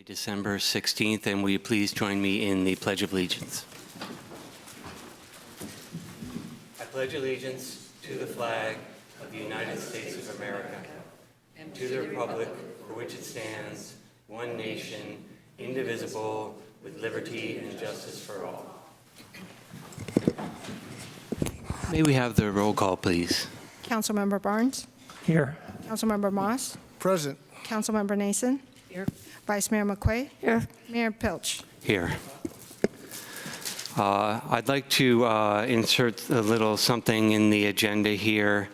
December 16th, and will you please join me in the Pledge of Allegiance? I pledge allegiance to the flag of the United States of America, and to the republic for which it stands, one nation, indivisible, with liberty and justice for all. May we have the roll call, please? Councilmember Barnes? Here. Councilmember Moss? Present. Councilmember Nason? Here. Vice Mayor McQuay? Here. Mayor Pilch? Here. I'd like to insert a little something in the agenda here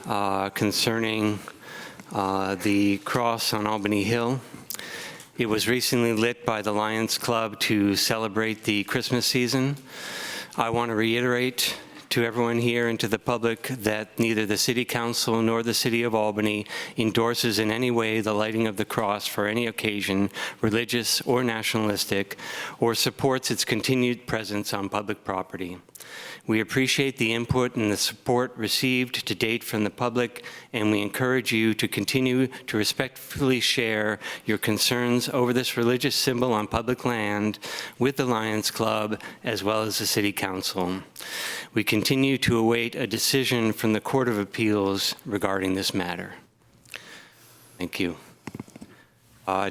concerning the cross on Albany Hill. It was recently lit by the Lions Club to celebrate the Christmas season. I want to reiterate to everyone here and to the public that neither the City Council nor the City of Albany endorses in any way the lighting of the cross for any occasion, religious or nationalistic, or supports its continued presence on public property. We appreciate the input and the support received to date from the public, and we encourage you to continue to respectfully share your concerns over this religious symbol on public land with the Lions Club as well as the City Council. We continue to await a decision from the Court of Appeals regarding this matter. Thank you.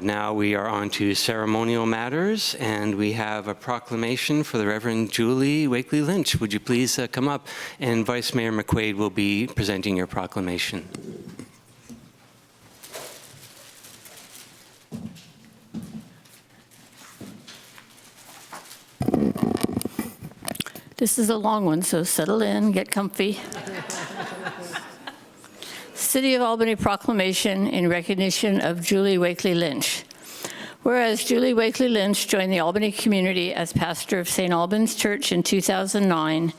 Now we are on to ceremonial matters, and we have a proclamation for the Reverend Julie Wakelee-Lynch. Would you please come up, and Vice Mayor McQuaid will be presenting your proclamation. This is a long one, so settle in, get comfy. City of Albany Proclamation in recognition of Julie Wakelee-Lynch. Whereas Julie Wakelee-Lynch joined the Albany community as pastor of St. Albans Church in 2009,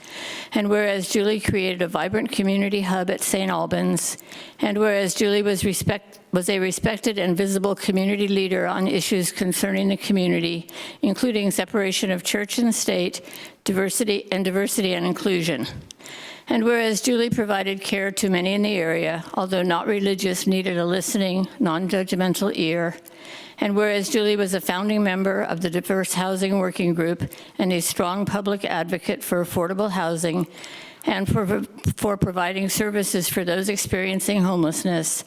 and whereas Julie created a vibrant community hub at St. Albans, and whereas Julie was a respected and visible community leader on issues concerning the community, including separation of church and state, diversity and inclusion. And whereas Julie provided care to many in the area, although not religious, needed a listening, non-judgmental ear. And whereas Julie was a founding member of the Diverse Housing Working Group and a strong public advocate for affordable housing and for providing services for those experiencing homelessness.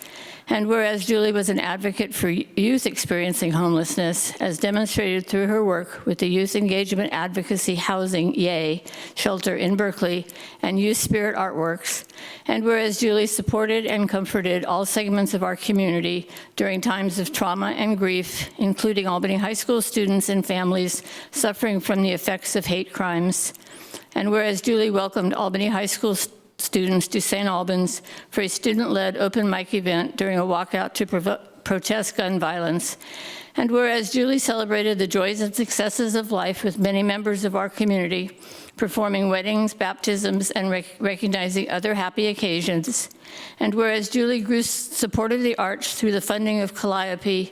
And whereas Julie was an advocate for youth experiencing homelessness, as demonstrated through her work with the Youth Engagement Advocacy Housing, YAY, shelter in Berkeley, and Youth Spirit Artworks. And whereas Julie supported and comforted all segments of our community during times of trauma and grief, including Albany High School students and families suffering from the effects of hate crimes. And whereas Julie welcomed Albany High School students to St. Albans for a student-led open mic event during a walkout to protest gun violence. And whereas Julie celebrated the joys and successes of life with many members of our community, performing weddings, baptisms, and recognizing other happy occasions. And whereas Julie grew support of the arts through the funding of Calliope,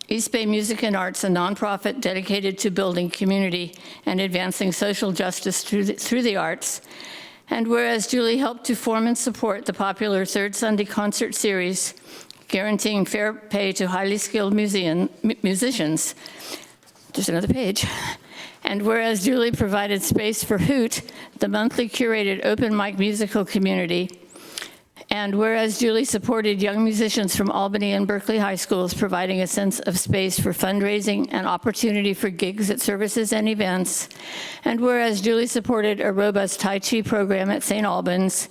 East Bay Music and Arts, a nonprofit dedicated to building community and advancing social justice through the arts. And whereas Julie helped to form and support the popular Third Sunday concert series, guaranteeing fair pay to highly skilled musicians. There's another page. And whereas Julie provided space for Hoot, the monthly curated open mic musical community. And whereas Julie supported young musicians from Albany and Berkeley high schools, providing a sense of space for fundraising and opportunity for gigs at services and events. And whereas Julie supported a robust Tai Chi program at St. Albans.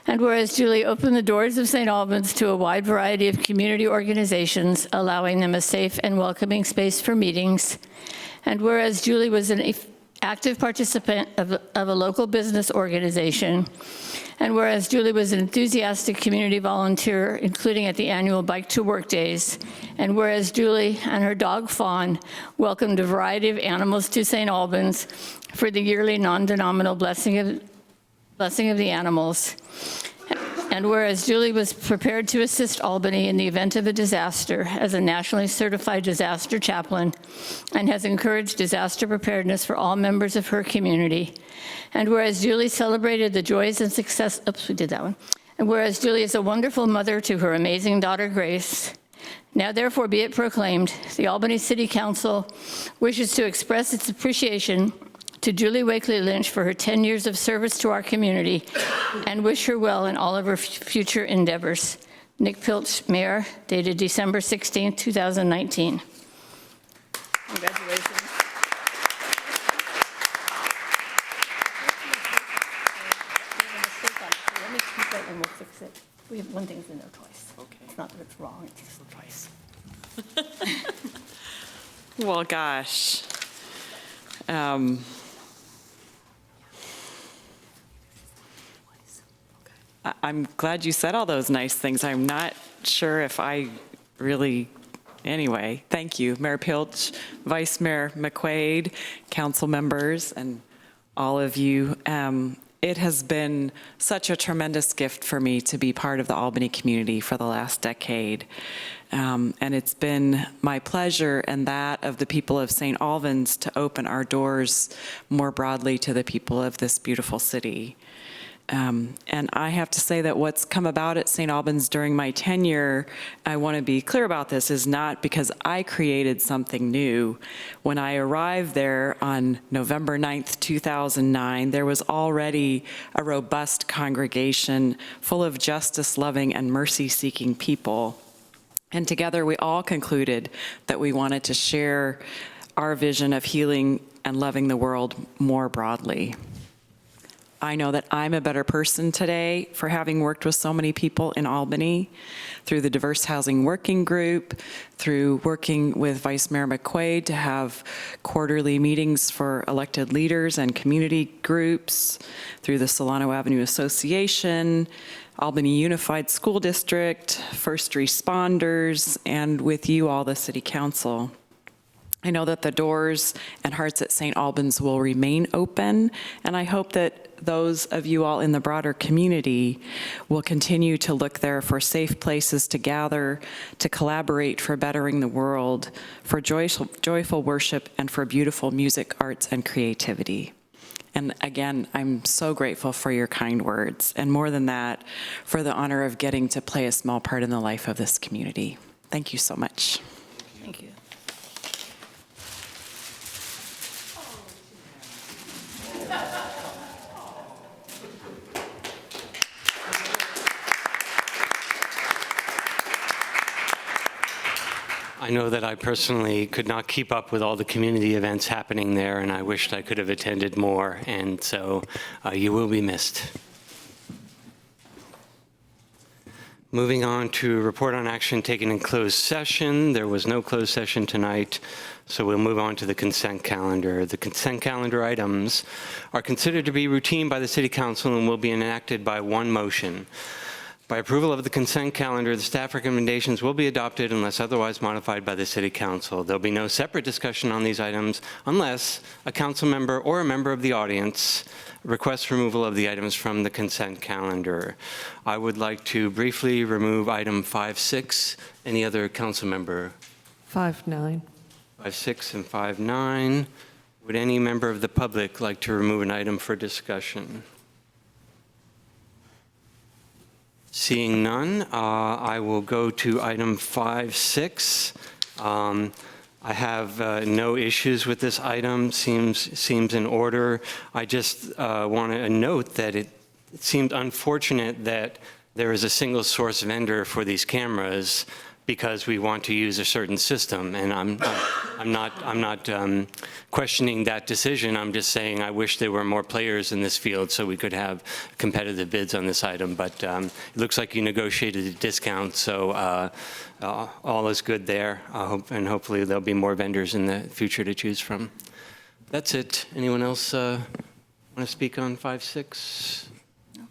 And whereas Julie opened the doors of St. Albans to a wide variety of community organizations, allowing them a safe and welcoming space for meetings. And whereas Julie was an active participant of a local business organization. And whereas Julie was an enthusiastic community volunteer, including at the annual Bike to Work Days. And whereas Julie and her dog Fawn welcomed a variety of animals to St. Albans for the yearly non-denominational blessing of the animals. And whereas Julie was prepared to assist Albany in the event of a disaster as a nationally certified disaster chaplain and has encouraged disaster preparedness for all members of her community. And whereas Julie celebrated the joys and success, and whereas Julie is a wonderful mother to her amazing daughter, Grace. Now therefore be it proclaimed, the Albany City Council wishes to express its appreciation to Julie Wakelee-Lynch for her 10 years of service to our community and wish her well in all of her future endeavors. Nick Pilch, Mayor, dated December 16, 2019. Congratulations. Let me keep it and we'll fix it. We have one thing's in there twice. Okay. It's not that it's wrong, it's just twice. Well, gosh. I'm glad you said all those nice things. I'm not sure if I really, anyway, thank you. Mayor Pilch, Vice Mayor McQuaid, council members, and all of you. It has been such a tremendous gift for me to be part of the Albany community for the last decade. And it's been my pleasure and that of the people of St. Albans to open our doors more broadly to the people of this beautiful city. And I have to say that what's come about at St. Albans during my tenure, I want to be clear about this, is not because I created something new. When I arrived there on November 9th, 2009, there was already a robust congregation full of justice-loving and mercy-seeking people. And together we all concluded that we wanted to share our vision of healing and loving the world more broadly. I know that I'm a better person today for having worked with so many people in Albany through the Diverse Housing Working Group, through working with Vice Mayor McQuaid to have quarterly meetings for elected leaders and community groups, through the Solano Avenue Association, Albany Unified School District, first responders, and with you all, the City Council. I know that the doors and hearts at St. Albans will remain open, and I hope that those of you all in the broader community will continue to look there for safe places to gather, to collaborate for bettering the world, for joyful worship, and for beautiful music, arts, and creativity. And again, I'm so grateful for your kind words, and more than that, for the honor of getting to play a small part in the life of this community. Thank you so much. Thank you. I know that I personally could not keep up with all the community events happening there, and I wished I could have attended more, and so you will be missed. Moving on to report on action taken in closed session. There was no closed session tonight, so we'll move on to the consent calendar. The consent calendar items are considered to be routine by the City Council and will be enacted by one motion. By approval of the consent calendar, the staff recommendations will be adopted unless otherwise modified by the City Council. There'll be no separate discussion on these items unless a council member or a member of the audience requests removal of the items from the consent calendar. I would like to briefly remove item 5.6. Any other council member? 5.9. 5.6 and 5.9. Would any member of the public like to remove an item for discussion? Seeing none, I will go to item 5.6. I have no issues with this item. Seems in order. I just want to note that it seemed unfortunate that there is a single source vendor for these cameras because we want to use a certain system, and I'm not questioning that decision. I'm just saying I wish there were more players in this field so we could have competitive bids on this item. But it looks like you negotiated a discount, so all is good there. And hopefully there'll be more vendors in the future to choose from. That's it. Anyone else want to speak on 5.6? No.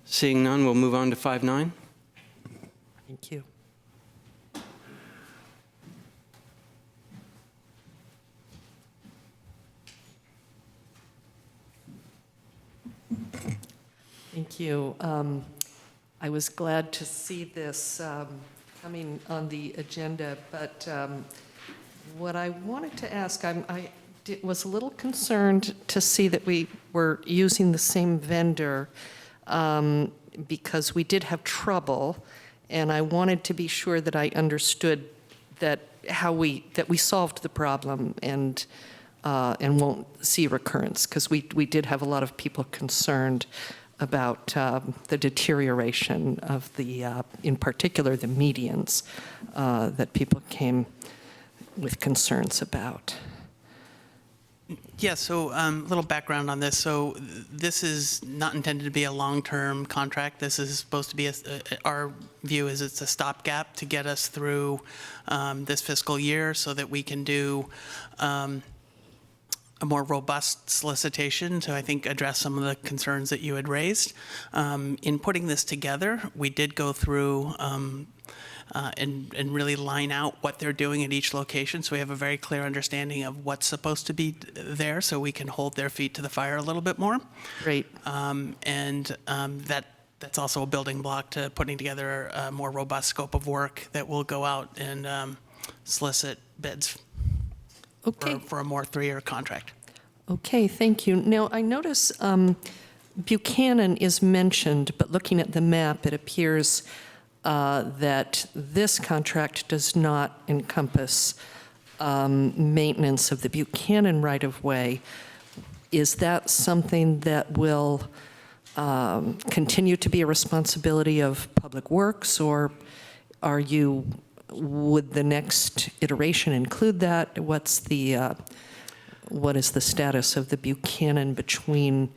Seeing none, we'll move on to 5.9. Thank you. Thank you. I was glad to see this coming on the agenda, but what I wanted to ask, I was a little concerned to see that we were using the same vendor because we did have trouble, And I wanted to be sure that I understood that we solved the problem and won't see recurrence, because we did have a lot of people concerned about the deterioration of the, in particular, the medians that people came with concerns about. Yeah, so a little background on this. So this is not intended to be a long-term contract. This is supposed to be, our view is it's a stopgap to get us through this fiscal year so that we can do a more robust solicitation to, I think, address some of the concerns that you had raised. In putting this together, we did go through and really line out what they're doing at each location, so we have a very clear understanding of what's supposed to be there, so we can hold their feet to the fire a little bit more. Great. That's also a building block to putting together a more robust scope of work that will go out and solicit bids for a more 3-year contract. Okay, thank you. Now, I notice Buchanan is mentioned, but looking at the map, it appears that this contract does not encompass maintenance of the Buchanan right-of-way. Is that something that will continue to be a responsibility of Public Works, or would the next iteration include that? What is the status of the Buchanan between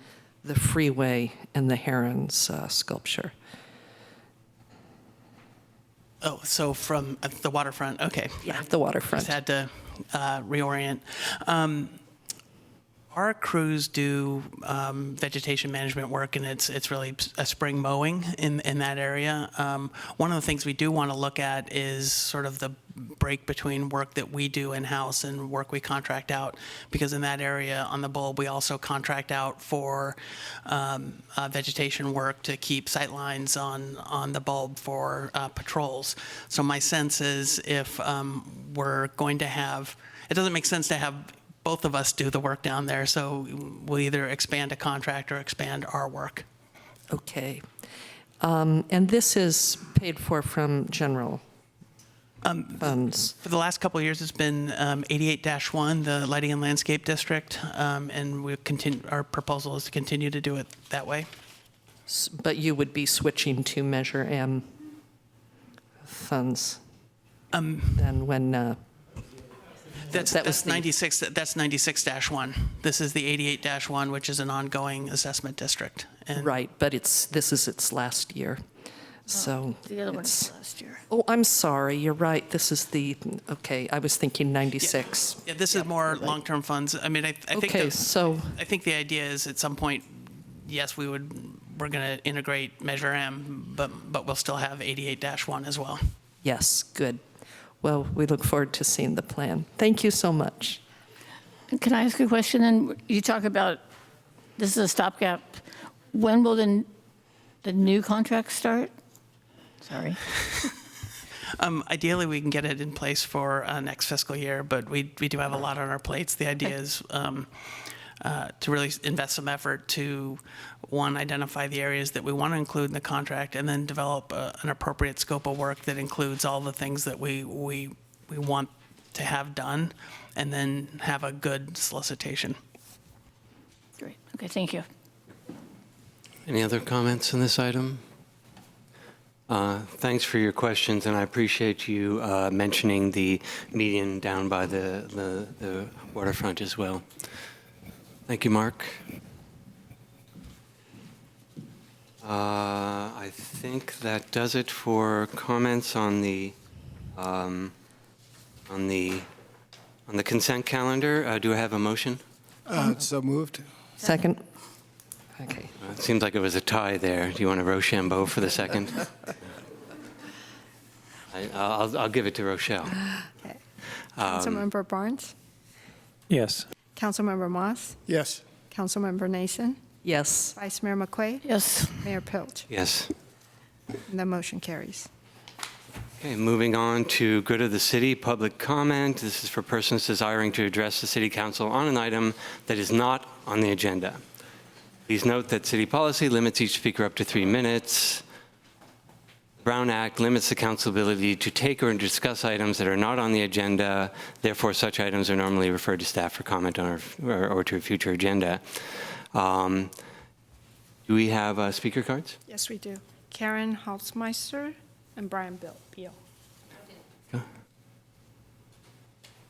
the freeway and the Herons sculpture? Oh, so from the waterfront, okay. Yeah, the waterfront. Just had to reorient. Our crews do vegetation management work, and it's really a spring mowing in that area. One of the things we do want to look at is sort of the break between work that we do in-house and work we contract out, because in that area on the bulb, we also contract out for vegetation work to keep sight lines on the bulb for patrols. So my sense is if we're going to have, it doesn't make sense to have both of us do the work down there, so we'll either expand a contract or expand our work. Okay. And this is paid for from general funds? For the last couple of years, it's been 88-1, the Lighting and Landscape District, and our proposal is to continue to do it that way. But you would be switching to Measure M funds then when... That's 96. That's 96-1. This is the 88-1, which is an ongoing assessment district. And Right, but this is its last year. So The other one's last year. Oh, I'm sorry. You're right. This is okay. I was thinking 96. Yeah, this is more long-term funds. I mean, I think Okay, so I think the idea is at some point, yes, we're going to integrate Measure M, but we'll still have 88-1 as well. yes, good. Well, we look forward to seeing the plan. Thank you so much. Can I ask a question? Then you talk about this is a stopgap. When will the new contract start? Sorry. Ideally, we can get it in place for next fiscal year, but we do have a lot on our plates. The idea is to really invest some effort to, one, identify the areas that we want to include in the contract, and then develop an appropriate scope of work that includes all the things that we want to have done, and then have a good solicitation. Great. Okay, thank you. Any other comments on this item? Thanks for your questions, and I appreciate you mentioning the median down by the waterfront as well. Thank you, Mark. I think that does it for comments on the consent calendar. Do I have a motion? So moved. Second? Okay. It seems like it was a tie there. Do you want a Rochambeau for the second? I'll give it to Rochelle. Okay. Councilmember Barnes? Yes. Councilmember Moss? Yes. Councilmember Nason? Yes. Vice Mayor McQuaid? Yes. Mayor Pilch? Yes. And the motion carries. Okay, moving on to good of the city, public comment. This is for persons desiring to address the city council on an item that is not on the agenda. Please note that city policy limits each speaker up to 3 minutes. Brown Act limits the council ability to take or discuss items that are not on the agenda. Therefore, such items are normally referred to staff for comment on or to a future agenda. Do we have speaker cards? Yes, we do. Karen Holzmeister and Brian Beal.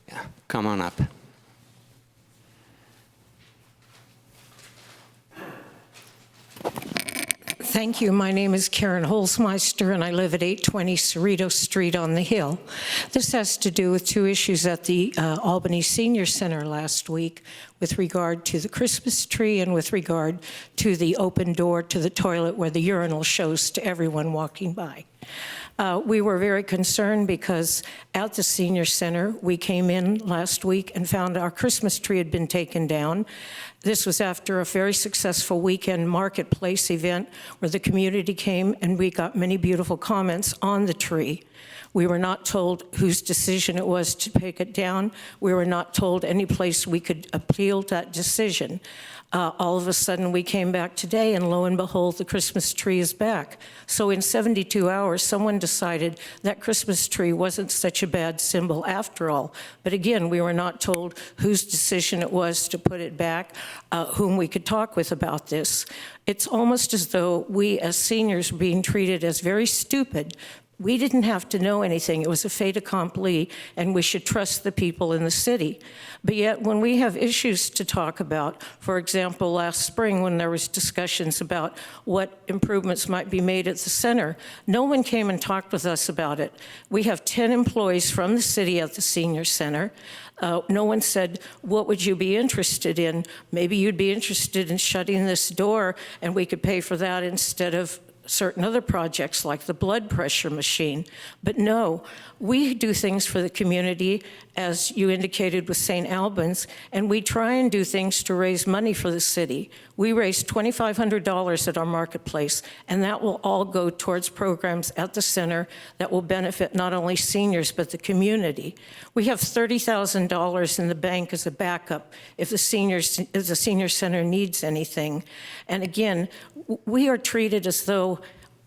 Yeah, come on up. Thank you. My name is Karen Holzmeister, and I live at 820 Cerritos Street on the Hill. This has to do with two issues at the Albany Senior Center last week with regard to the Christmas tree and with regard to the open door to the toilet where the urinal shows to everyone walking by. We were very concerned because at the senior center, we came in last week and found our Christmas tree had been taken down. This was after a very successful weekend marketplace event where the community came and we got many beautiful comments on the tree. We were not told whose decision it was to take it down. We were not told any place we could appeal that decision. All of a sudden, we came back today, and lo and behold, the Christmas tree is back. So in 72 hours, someone decided that Christmas tree wasn't such a bad symbol after all. But again, we were not told whose decision it was to put it back, whom we could talk with about this. It's almost as though we as seniors are being treated as very stupid. We didn't have to know anything. It was a fait accompli, and we should trust the people in the city. But yet, when we have issues to talk about, for example, last spring when there was discussions about what improvements might be made at the center, no one came and talked with us about it. We have 10 employees from the city at the senior center. No one said, what would you be interested in? Maybe you'd be interested in shutting this door, and we could pay for that instead of certain other projects like the blood pressure machine. But no, we do things for the community, as you indicated with St. Albans, and we try and do things to raise money for the city. We raised $2,500 at our marketplace, and that will all go towards programs at the center that will benefit not only seniors, but the community. We have $30,000 in the bank as a backup if the senior center needs anything. And again, we are treated as though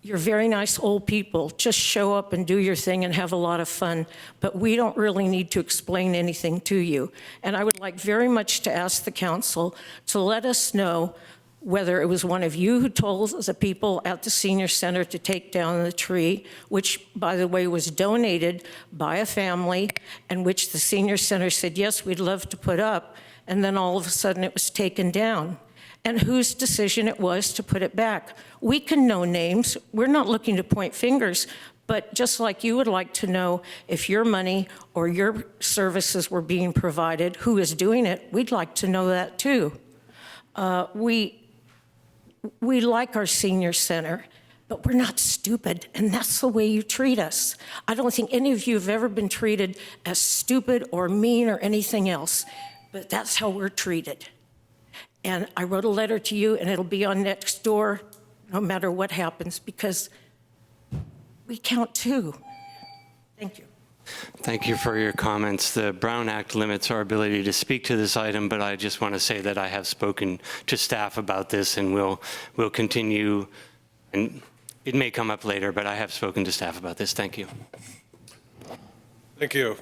you're very nice old people. Just show up and do your thing and have a lot of fun. But we don't really need to explain anything to you. And I would like very much to ask the council to let us know whether it was one of you who told the people at the senior center to take down the tree, which, by the way, was donated by a family, and which the senior center said, yes, we'd love to put up, and then all of a sudden it was taken down. And whose decision it was to put it back. We can know names. We're not looking to point fingers, but just like you would like to know if your money or your services were being provided, who is doing it, we'd like to know that too. We like our senior center, but we're not stupid, and that's the way you treat us. I don't think any of you have ever been treated as stupid or mean or anything else, but that's how we're treated. And I wrote a letter to you, and it'll be on next door, no matter what happens, because we count too. Thank you. Thank you for your comments. The Brown Act limits our ability to speak to this item, but I just want to say that I have spoken to staff about this, and we'll continue. And it may come up later, but I have spoken to staff about this. Thank you. Thank you.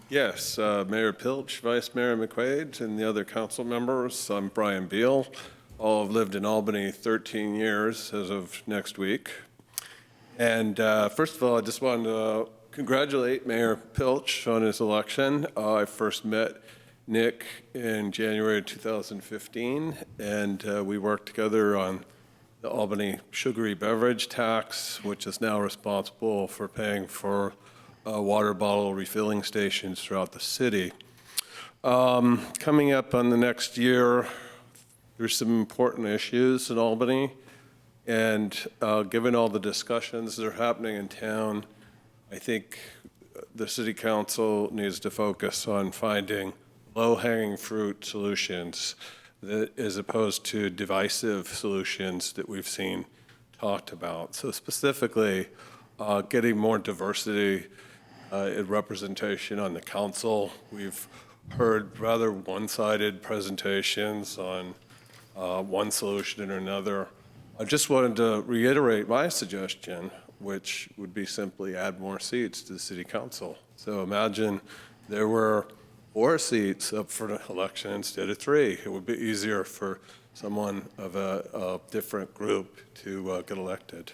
Yes, Mayor Pilch, Vice Mayor McQuaid, and the other council members. I'm Brian Beal. All have lived in Albany 13 years as of next week. And first of all, I just wanted to congratulate Mayor Pilch on his election. I first met Nick in January 2015, and we worked together on the Albany sugary beverage tax, which is now responsible for paying for water bottle refilling stations throughout the city. Coming up on the next year, there's some important issues in Albany, and given all the discussions that are happening in town, I think the city council needs to focus on finding low-hanging fruit solutions that, as opposed to divisive solutions that we've seen talked about. So specifically, getting more diversity in representation on the council. We've heard rather one-sided presentations on one solution or another. I just wanted to reiterate my suggestion, which would be simply add more seats to the city council. So imagine there were 4 seats up for an election instead of 3. It would be easier for someone of a different group to get elected.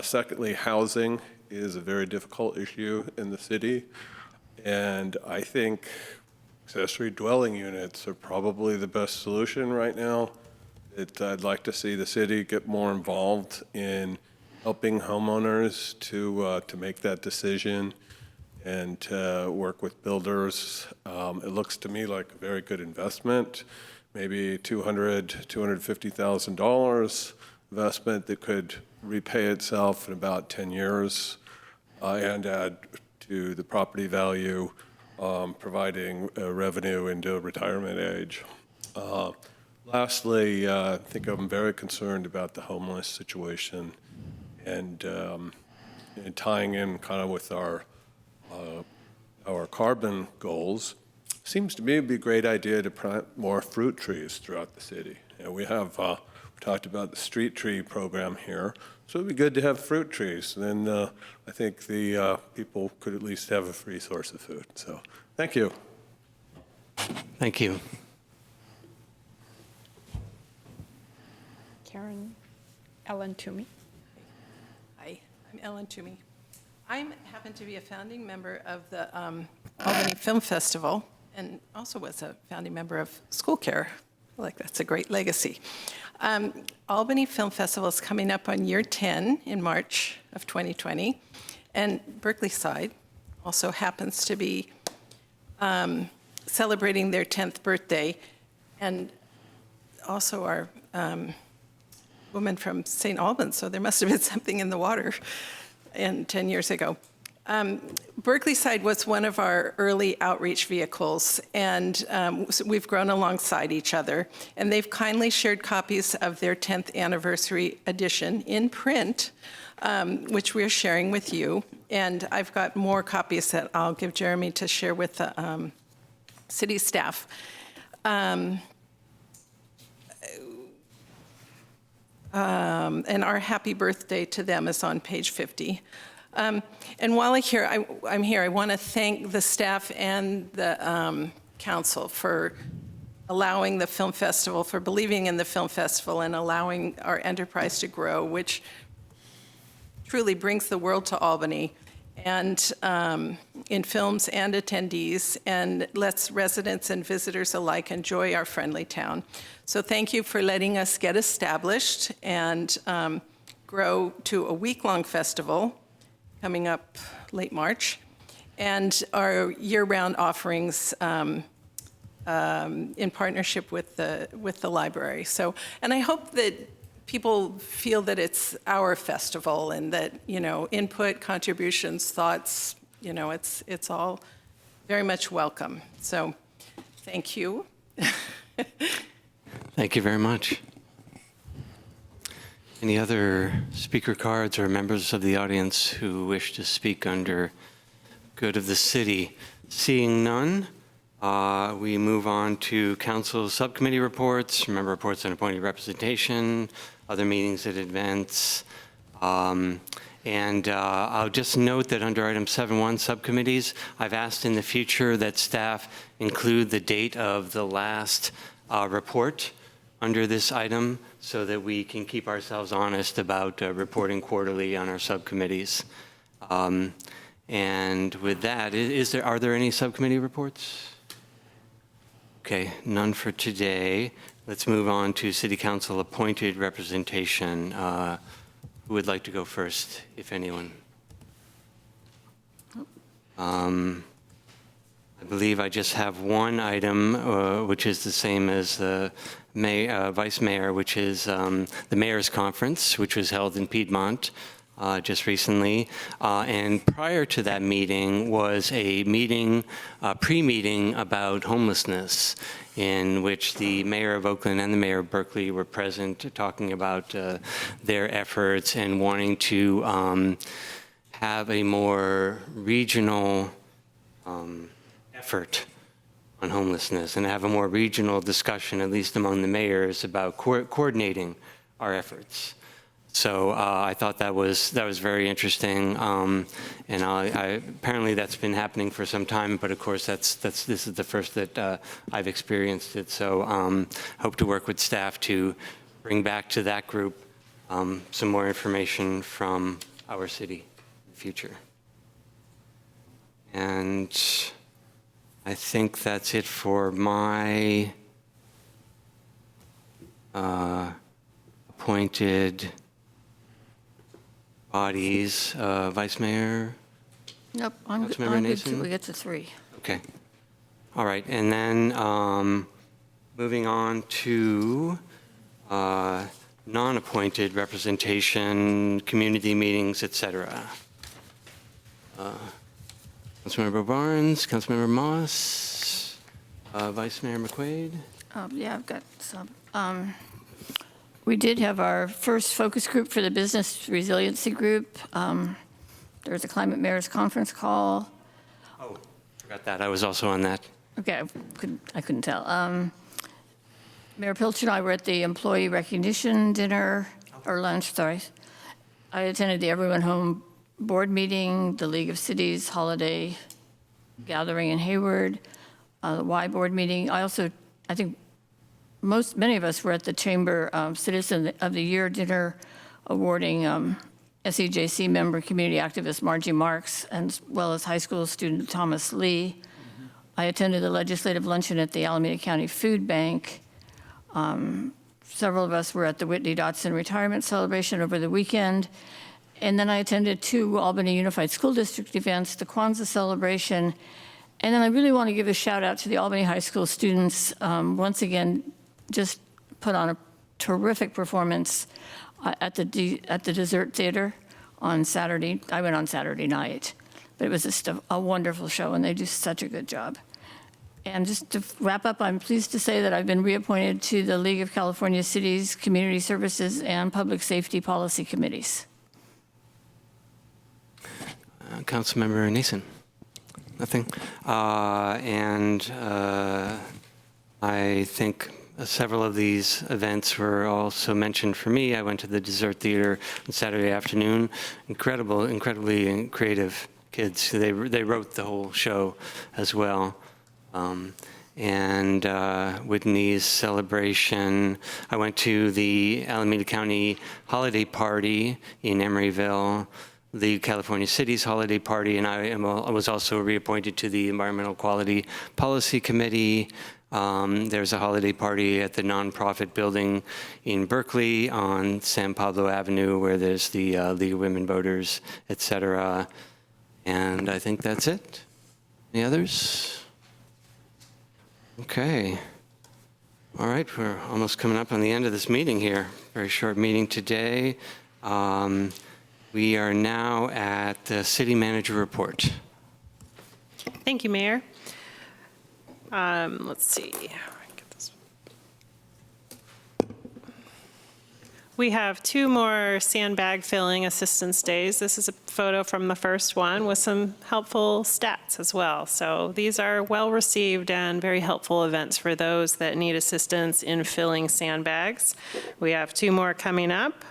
Secondly, housing is a very difficult issue in the city, and I think accessory dwelling units are probably the best solution right now. I'd like to see the city get more involved in helping homeowners to make that decision and to work with builders. It looks to me like a very good investment, maybe $250,000 investment that could repay itself in about 10 years and add to the property value, providing revenue into retirement age. Lastly, I think I'm very concerned about the homeless situation and tying in kind of with our carbon goals. Seems to me it'd be a great idea to plant more fruit trees throughout the city. You know, we have talked about the street tree program here, so it'd be good to have fruit trees. And then I think the people could at least have a free source of food. So thank you. Thank you. Karen, Ellen Toomey. Hi, I'm Ellen Toomey. I happen to be a founding member of the Albany Film Festival and also was a founding member of School Care. I feel like that's a great legacy. Albany Film Festival is coming up on year 10 in March of 2020, and Berkeley-Side also happens to be celebrating their 10th birthday, and also our woman from St. Albans, so there must have been something in the water 10 years ago. Berkeley-Side was one of our early outreach vehicles, and so we've grown alongside each other, and they've kindly shared copies of their 10th anniversary edition in print, which we're sharing with you, and I've got more copies that I'll give Jeremy to share with the city staff. And our happy birthday to them is on page 50. And while I'm here, I want to thank the staff and the council for allowing the film festival, for believing in the film festival and allowing our enterprise to grow, which truly brings the world to Albany, and in films and attendees, and lets residents and visitors alike enjoy our friendly town. So thank you for letting us get established and grow to a week-long festival coming up late March, and our year-round offerings in partnership with the library. So, and I hope that people feel that it's our festival and that, you know, input, contributions, thoughts, you know, it's all very much welcome. So thank you. Thank you very much. Any other speaker cards or members of the audience who wish to speak under good of the city? Seeing none, we move on to council subcommittee reports, member reports on appointed representation, other meetings and events. I'll just note that under item 7.1 subcommittees, I've asked in the future that staff include the date of the last report under this item so that we can keep ourselves honest about reporting quarterly on our subcommittees. And with that, are there any subcommittee reports? Okay, none for today. Let's move on to City Council appointed representation. Who would like to go first, if anyone? I believe I just have one item, which is the same as the Vice Mayor, which is the Mayor's Conference, which was held in Piedmont just recently. And prior to that meeting was a meeting, pre-meeting about homelessness, in which the Mayor of Oakland and the Mayor of Berkeley were present, talking about their efforts and wanting to have a more regional effort on homelessness and have a more regional discussion, at least among the mayors, about coordinating our efforts. So I thought that was very interesting, and apparently that's been happening for some time. But of course, this is the first that I've experienced it. So hope to work with staff to bring back to that group some more information from our city in the future. And I think that's it for my appointed bodies. Vice Mayor? Nope, I'm good. Councilmember Nason? We get to 3. Okay. All right. And then moving on to non-appointed representation, community meetings, et cetera. Councilmember Barnes, Councilmember Moss, Vice Mayor McQuaid. Yeah, I've got some. We did have our first focus group for the Business Resiliency Group. There was a Climate Mayor's Conference call. Oh, forgot that. I was also on that. Okay, I couldn't tell. Mayor Pilch and I were at the employee recognition dinner, or lunch, sorry. I attended the Everyone Home board meeting, the League of Cities holiday gathering in Hayward, the Y board meeting. I think many of us were at the Chamber Citizen of the Year dinner awarding SEJC member community activist Margie Marks, as well as high school student Thomas Lee. I attended the legislative luncheon at the Alameda County Food Bank. Several of us were at the Whitney Dotson retirement celebration over the weekend. And then I attended 2 Albany Unified School District events, the Kwanzaa celebration. And then I really want to give a shout out to the Albany High School students. Once again, just put on a terrific performance at the Dessert Theater on Saturday. I went on Saturday night, but it was just a wonderful show, and they do such a good job. And just to wrap up, I'm pleased to say that I've been reappointed to the League of California Cities Community Services and Public Safety Policy Committees. Councilmember Nason? Nothing? I think several of these events were also mentioned for me. I went to the Dessert Theater on Saturday afternoon. Incredibly creative kids. They wrote the whole show as well. Whitney's celebration. I went to the Alameda County holiday party in Emeryville, the California Cities holiday party, and I was also reappointed to the Environmental Quality Policy Committee. There's a holiday party at the nonprofit building in Berkeley on San Pablo Avenue where there's the League of Women Voters, et cetera. And I think that's it. Any others? Okay. All right, we're almost coming up on the end of this meeting here. Very short meeting today. We are now at the City Manager Report. Thank you, Mayor. Let's see. We have 2 more sandbag filling assistance days. This is a photo from the first one with some helpful stats as well. So these are well received and very helpful events for those that need assistance in filling sandbags. We have 2 more coming up.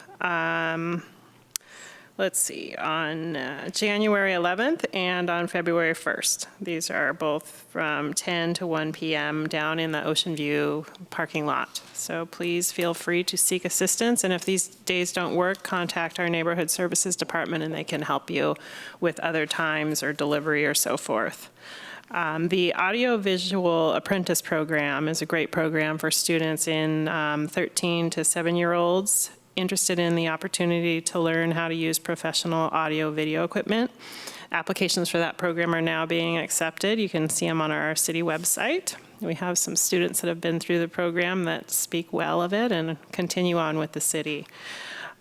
Let's see, on January 11th and on February 1st. These are both from 10 to 1 p.m. down in the Ocean View parking lot. So please feel free to seek assistance. And if these days don't work, contact our Neighborhood Services Department and they can help you with other times or delivery or so forth. The Audiovisual Apprentice Program is a great program for students in 13 to 7-year-olds interested in the opportunity to learn how to use professional audio video equipment. Applications for that program are now being accepted. You can see them on our city website. We have some students that have been through the program that speak well of it and continue on with the city.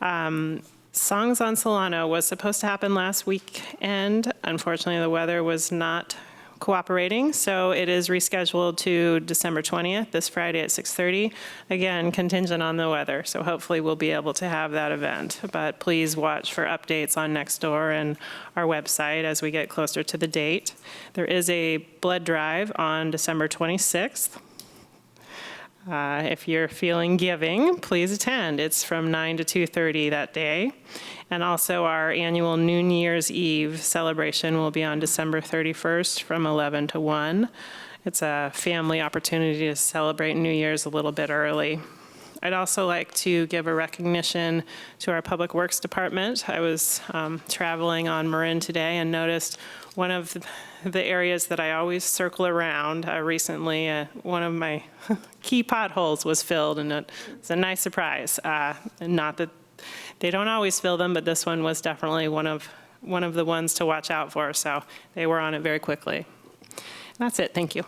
Songs on Solano was supposed to happen last weekend. Unfortunately, the weather was not cooperating, so it is rescheduled to December 20th, this Friday at 6:30. Again, contingent on the weather, so hopefully we'll be able to have that event. But please watch for updates on Nextdoor and our website as we get closer to the date. There is a blood drive on December 26th. If you're feeling giving, please attend. It's from 9 to 2:30 that day. And also our annual New Year's Eve celebration will be on December 31st from 11 to 1. It's a family opportunity to celebrate New Year's a little bit early. I'd also like to give a recognition to our Public Works Department. I was traveling on Marin today and noticed one of the areas that I always circle around recently, one of my key potholes was filled, and it's a nice surprise. Not that they don't always fill them, but this one was definitely one of the ones to watch out for, so they were on it very quickly. That's it, thank you.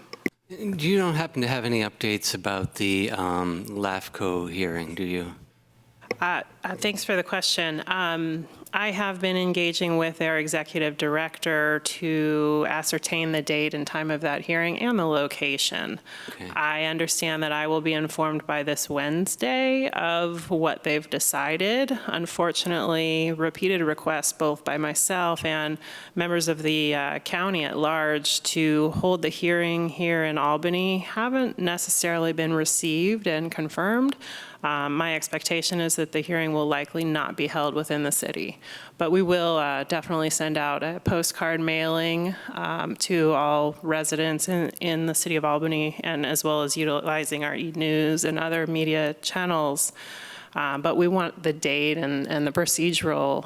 You don't happen to have any updates about the LAFCO hearing, do you? Thanks for the question. I have been engaging with their executive director to ascertain the date and time of that hearing and the location. Okay. I understand that I will be informed by this Wednesday of what they've decided. Unfortunately, repeated requests both by myself and members of the county at large to hold the hearing here in Albany haven't necessarily been received and confirmed. My expectation is that the hearing will likely not be held within the city, but we will definitely send out a postcard mailing to all residents in the city of Albany, and as well as utilizing our e-news and other media channels. But we want the date and the procedural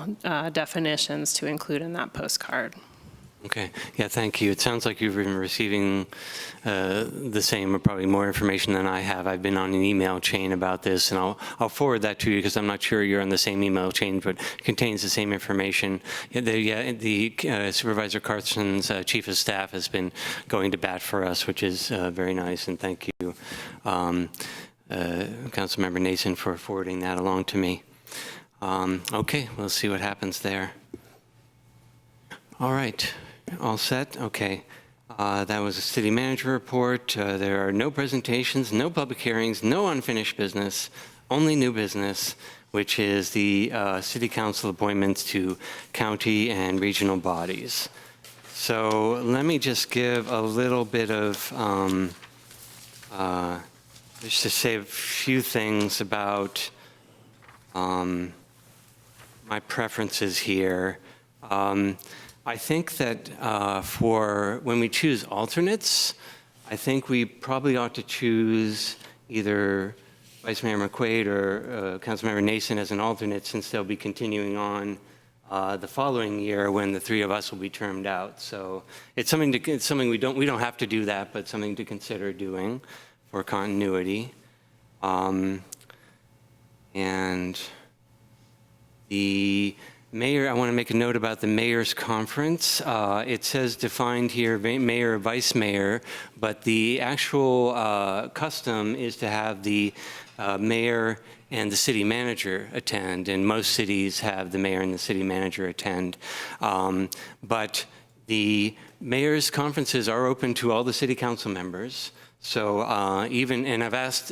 definitions to include in that postcard. Okay, yeah, thank you. It sounds like you've been receiving the same or probably more information than I have. I've been on an email chain about this, and I'll forward that to you because I'm not sure you're on the same email chain, but it contains the same information. The Supervisor Carson's Chief of Staff has been going to bat for us, which is very nice, and thank you, Councilmember Nason, for forwarding that along to me. Okay, we'll see what happens there. All right. All set? Okay. That was a city manager report. There are no presentations, no public hearings, no unfinished business, only new business, which is the city council appointments to county and regional bodies. So let me just give a little bit of, just to say a few things about my preferences here. I think that for when we choose alternates, I think we probably ought to choose either Vice Mayor McQuaid or Councilmember Nason as an alternate, since they'll be continuing on the following year when the three of us will be termed out. So it's something we don't have to do that, but something to consider doing for continuity. And the Mayor, I want to make a note about the mayor's conference. It says defined here, mayor or vice mayor, but the actual custom is to have the mayor and the city manager attend, and most cities have the mayor and the city manager attend. But the mayor's conferences are open to all the city council members. So I've asked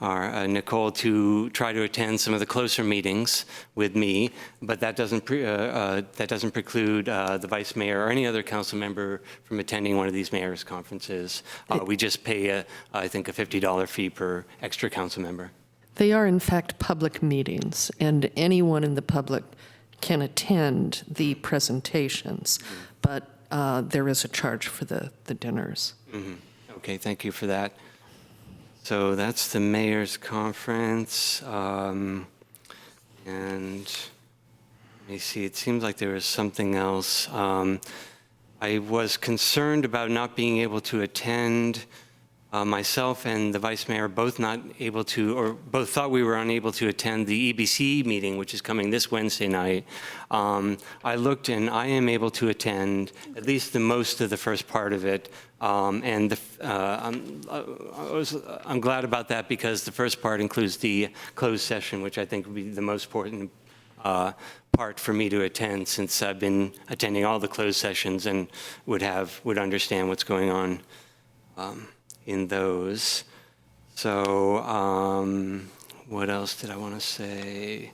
our Nicole to try to attend some of the closer meetings with me, but that doesn't preclude the vice mayor or any other council member from attending one of these mayor's conferences. We just pay I think a $50 fee per extra council member. They are in fact public meetings, and anyone in the public can attend the presentations, but there is a charge for the dinners. Mm-hmm. Okay, thank you for that. So that's the mayor's conference. And let me see, it seems like there was something else. I was concerned about not being able to attend. Myself and the vice mayor both not able to, or both thought we were unable to attend the EBC meeting, which is coming this Wednesday night. I looked, and I am able to attend at least the most of the first part of it. I'm glad about that because the first part includes the closed session, which I think would be the most important part for me to attend, since I've been attending all the closed sessions and would understand what's going on in those. So what else did I want to say?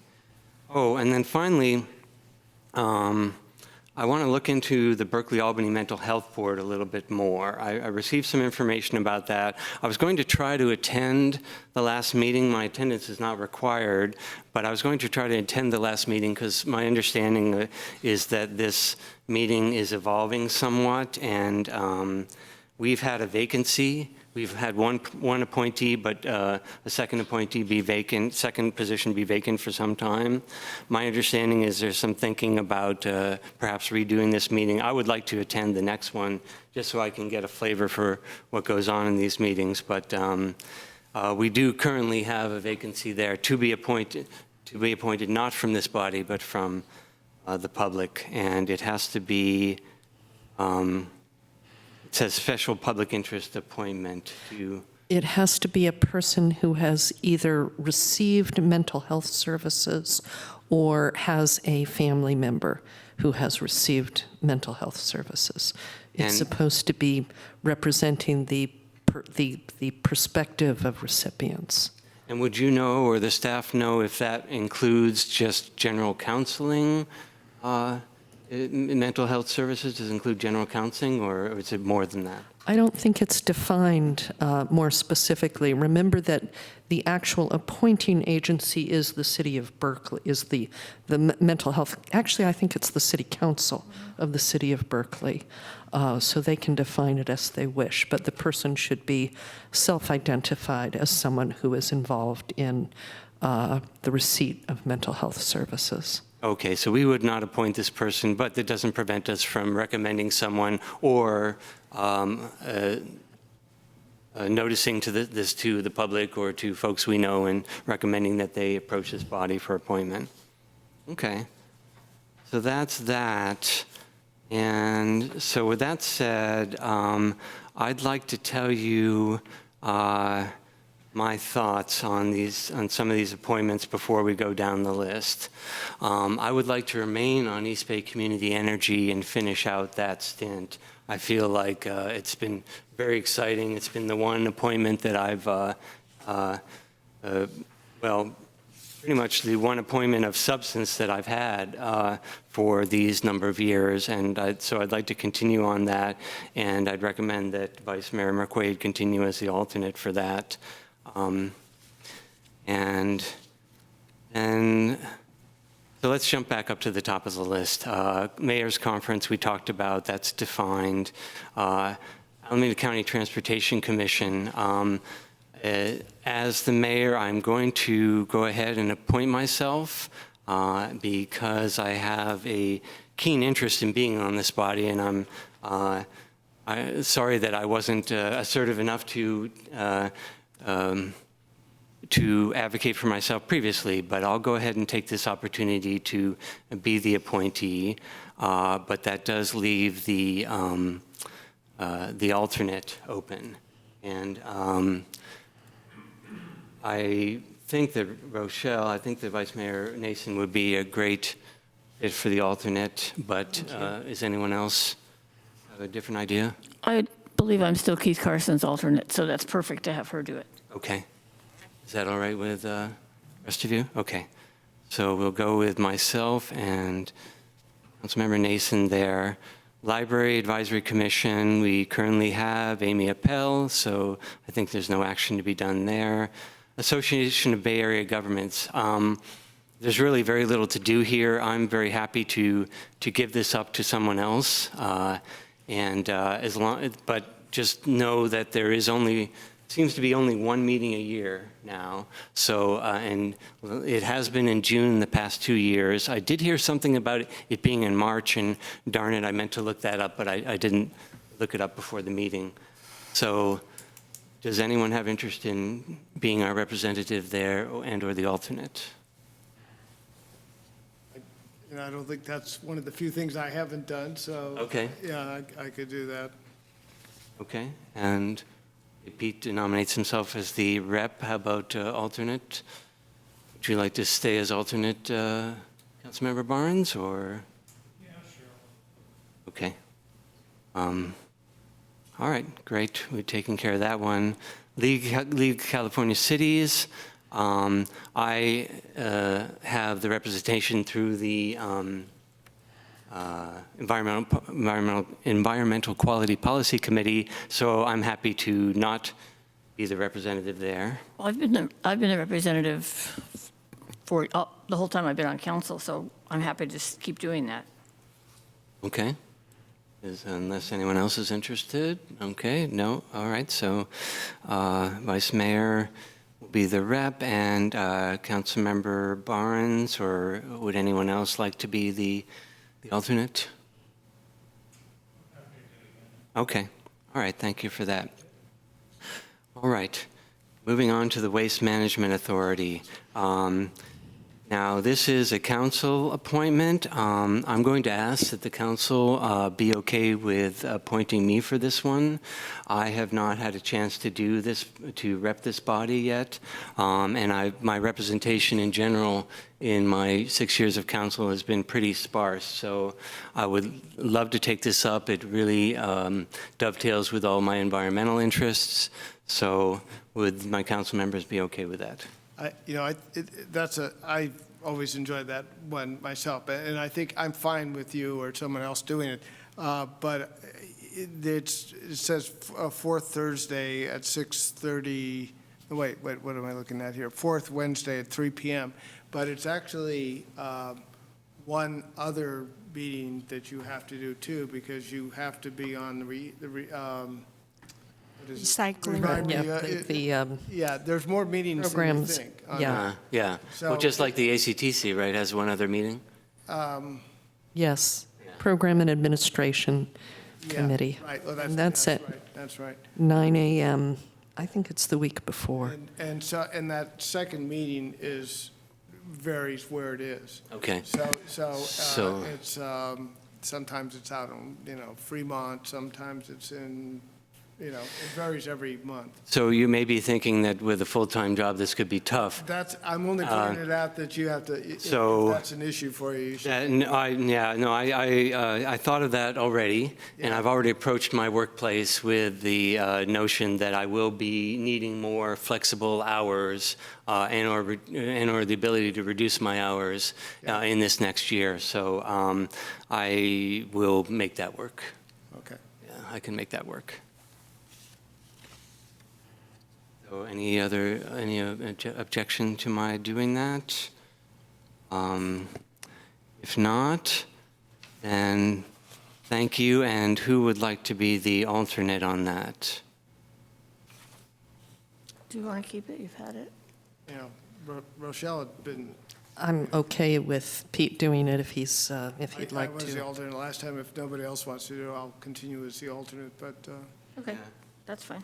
Oh, and then finally, I want to look into the Berkeley-Albany Mental Health Board a little bit more. I received some information about that. I was going to try to attend the last meeting. My attendance is not required, but I was going to try to attend the last meeting because my understanding is that this meeting is evolving somewhat, and we've had a vacancy. We've had one appointee, but a second appointee be vacant, second position be vacant for some time. My understanding is there's some thinking about perhaps redoing this meeting. I would like to attend the next one just so I can get a flavor for what goes on in these meetings. But we do currently have a vacancy there to be appointed not from this body, but from the public, and it has to be. It says special public interest appointment to. It has to be a person who has either received mental health services or has a family member who has received mental health services. It's supposed to be representing the perspective of recipients. And would you know, or the staff know, if that includes just general counseling? Mental health services, does it include general counseling, or is it more than that? I don't think it's defined more specifically. Remember that the actual appointing agency is the city of Berkeley, is the mental health. Actually, I think it's the city council of the city of Berkeley, so they can define it as they wish. But the person should be self-identified as someone who is involved in the receipt of mental health services. Okay, so we would not appoint this person, but that doesn't prevent us from recommending someone or noticing this to the public or to folks we know and recommending that they approach this body for appointment. Okay, so that's that. And so with that said, I'd like to tell you my thoughts on some of these appointments before we go down the list. I would like to remain on East Bay Community Energy and finish out that stint. I feel like it's been very exciting. It's been the one appointment that I've, well, pretty much the one appointment of substance that I've had for these number of years, and so I'd like to continue on that, and I'd recommend that Vice Mayor McQuaid continue as the alternate for that. So let's jump back up to the top of the list. Mayor's Conference we talked about, that's defined. Alameda County Transportation Commission. As the mayor, I'm going to go ahead and appoint myself because I have a keen interest in being on this body, and I'm sorry that I wasn't assertive enough to advocate for myself previously, but I'll go ahead and take this opportunity to be the appointee. But that does leave the alternate open, and I think that Rochelle, I think that Vice Mayor Nason would be a great fit for the alternate. But is anyone else have a different idea? I believe I'm still Keith Carson's alternate, so that's perfect to have her do it. Okay. Is that all right with the rest of you? Okay. So we'll go with myself and Councilmember Nason there. Library Advisory Commission, we currently have Amy Appel, so I think there's no action to be done there. Association of Bay Area Governments. There's really very little to do here. I'm very happy to give this up to someone else. But just know that there is seems to be only one meeting a year now. So, and it has been in June the past 2 years. I did hear something about it being in March, and darn it, I meant to look that up, but I didn't look it up before the meeting. So, does anyone have interest in being our representative there and/or the alternate? And I don't think that's one of the few things I haven't done, so. Okay. Yeah, I could do that. Okay, and Pete nominates himself as the rep. How about alternate? Would you like to stay as alternate, Councilmember Barnes, or? Yeah, sure. Okay. All right, great. We've taken care of that one. League of California Cities. I have the representation through the Environmental Quality Policy Committee, so I'm happy to not be the representative there. Well, I've been a representative for the whole time I've been on council, so I'm happy to just keep doing that. Okay. Unless anyone else is interested. Okay, no, all right, so Vice Mayor will be the rep, and Councilmember Barnes, or would anyone else like to be the alternate? Okay, all right, thank you for that. All right, moving on to the Waste Management Authority. Now, this is a council appointment. I'm going to ask that the council be okay with appointing me for this one. I have not had a chance to do this, to rep this body yet, and my representation in general in my 6 years of council has been pretty sparse, so I would love to take this up. It really dovetails with all my environmental interests, so would my council members be okay with that? I've always enjoyed that one myself, and I think I'm fine with you or someone else doing it. But it says fourth Thursday at 6:30. Wait, what am I looking at here? Fourth Wednesday at 3 p.m. But it's actually one other meeting that you have to do too, because you have to be on Recycling. yeah, there's more meetings Programs, than you think. Yeah, well, just like the ACTC, right, has one other meeting? Yes, Program and Administration Committee. Right, well, And that's at That's right. 9 a.m. I think it's the week before. And that second meeting varies where it is. Okay. So it's, sometimes it's out in, Fremont, sometimes it's in, it varies every month. So you may be thinking that with a full-time job, this could be tough. I'm only pointing it out that you have to, if that's an issue for you, you should. I thought of that already, and I've already approached my workplace with the notion that I will be needing more flexible hours and/or the ability to reduce my hours in this next year. So I will make that work. Okay. Yeah, I can make that work. So any objection to my doing that? If not, then thank you. And who would like to be the alternate on that? Do you want to keep it? You've had it. Rochelle had been. I'm okay with Pete doing it if he'd like I was the to. alternate last time. If nobody else wants to do it, I'll continue as the alternate, but. Okay, that's fine.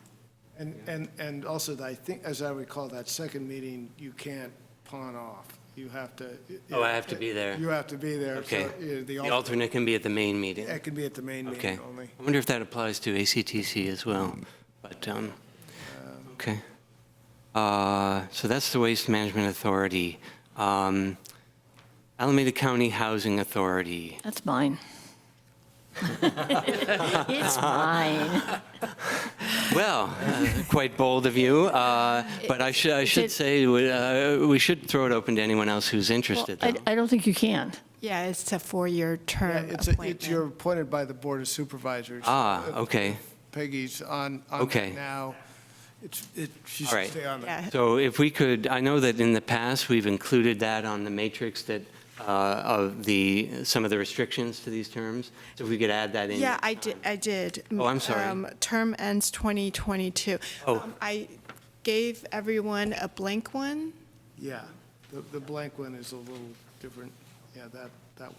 And also, I think, as I recall, that second meeting, you can't pawn off. You have to. Oh, I have to be there. You have to be there. Okay. So, The alternate can be at the main meeting. It can be at the main Okay. meeting only. I wonder if that applies to ACTC as well. But, okay. So that's the Waste Management Authority. Alameda County Housing Authority. That's mine. It's mine. Well, quite bold of you, but I should say we should throw it open to anyone else who's interested. I don't think you can. Yeah, it's a 4-year term It's you're appointed by the Board of Supervisors. Okay. Peggy's on Okay. that now. She All should right. stay on that. Yeah. So if we could, I know that in the past, we've included that on the matrix that of some of the restrictions to these terms. So if we could add that in. Yeah, I did. Oh, I'm sorry. Term ends 2022. Oh. I gave everyone a blank one. Yeah, the blank one is a little different. Yeah, that one.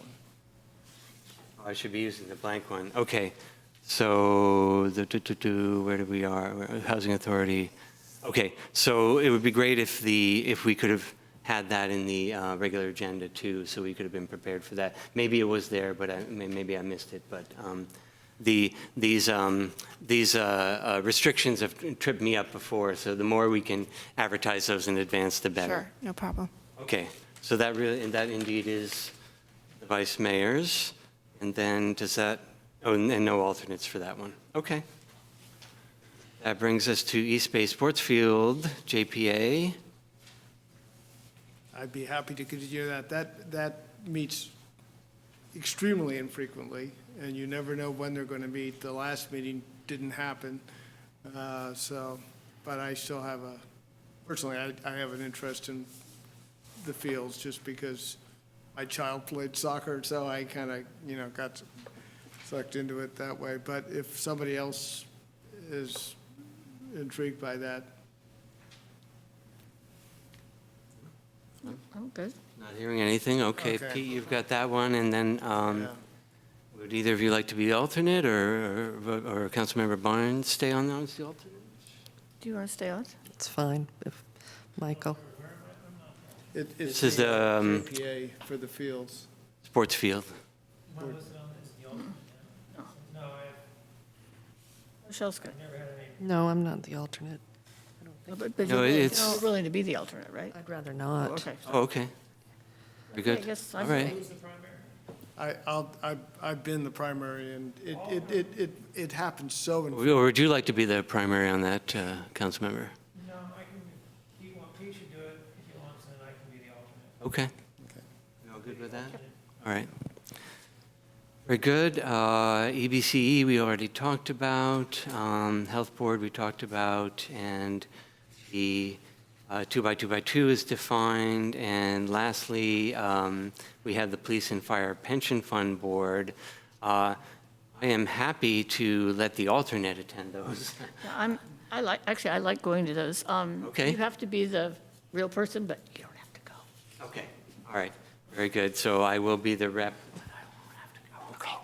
Oh, I should be using the blank one. Okay. So where do we are? Housing Authority. Okay. So it would be great if we could have had that in the regular agenda too, so we could have been prepared for that. Maybe it was there, but maybe I missed it. But these restrictions have tripped me up before, so the more we can advertise those in advance, the better. Sure, no problem. Okay, so that indeed is the vice mayor's, and then does that? Oh, and no alternates for that one. Okay. That brings us to East Bay Sports Field, JPA. I'd be happy to continue that. That meets extremely infrequently, and you never know when they're going to meet. The last meeting didn't happen, but I still have personally, I have an interest in the fields just because my child played soccer, so I kind of, got sucked into it that way. But if somebody else is intrigued by that. I'm good. Not hearing anything? Okay, Okay. Pete, you've got that one, and then Yeah. would either of you like to be the alternate, or Councilmember Barnes stay on as the alternate? Do you want to stay on? It's fine, if Michael. It's This is the the JPA for the fields. sports field. Michelle's good. No, I'm not the alternate. But No, you're willing- it's- you're willing to be the alternate, right? I'd rather not. Okay. Oh, okay. Very good. I guess All I'm right. I've been the primary, and it happens so. Or would you like to be the primary on that, Councilmember? No, I can, Pete should do it if he wants, and I can be the alternate. Okay. You all good with that? All right. Very good. EBCE, we already talked about. Health Board, we talked about. And the 2x2x2 is defined. And lastly, we have the Police and Fire Pension Fund Board. I am happy to let the alternate attend those. Yeah, I like going to those. Okay. You have to be the real person, but you don't have to go. Okay. All right. Very good. So I will be the rep. But I won't have to go. Okay.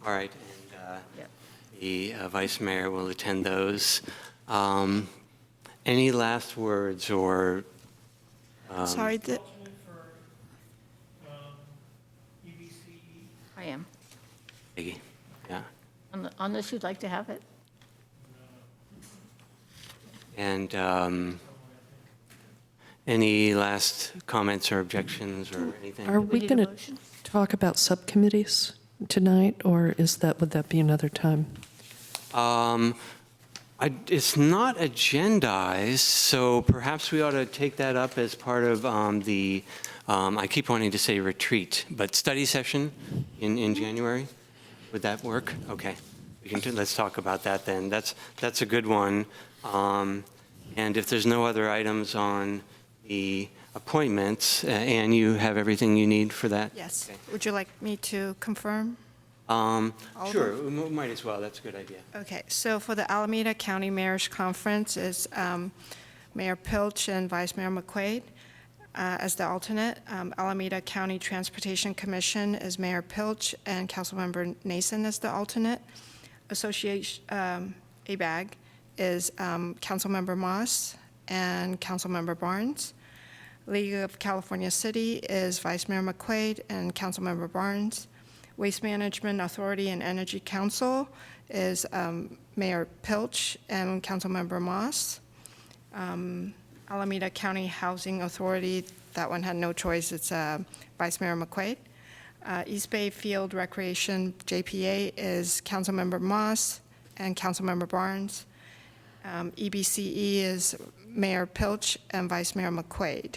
All right. And the vice mayor will attend those. Any last words or? Sorry, Alternate for EBCE. I am. Peggy? Yeah. On this, you'd like to have it? And any last comments or objections or anything? Are We we need a going to motion? talk about subcommittees tonight, or would that be another time? It's not agendized, so perhaps we ought to take that up as part of I keep wanting to say retreat, but study session in January. Would that work? Okay. Let's talk about that then. That's a good one. And if there's no other items on the appointments, Ann, you have everything you need for that? yes. Okay. Would you like me to confirm? of Sure, we might as well. That's a good idea. Okay, so for the Alameda County Mayor's Conference is Mayor Pilch and Vice Mayor McQuaid as the alternate. Alameda County Transportation Commission is Mayor Pilch and Councilmember Nason as the alternate. Association, ABAG, is Councilmember Moss and Councilmember Barnes. League of California City is Vice Mayor McQuaid and Councilmember Barnes. Waste Management Authority and Energy Council is Mayor Pilch and Councilmember Moss. Alameda County Housing Authority, that one had no choice, it's Vice Mayor McQuaid. East Bay Field Recreation, JPA, is Councilmember Moss and Councilmember Barnes. EBCE is Mayor Pilch and Vice Mayor McQuaid.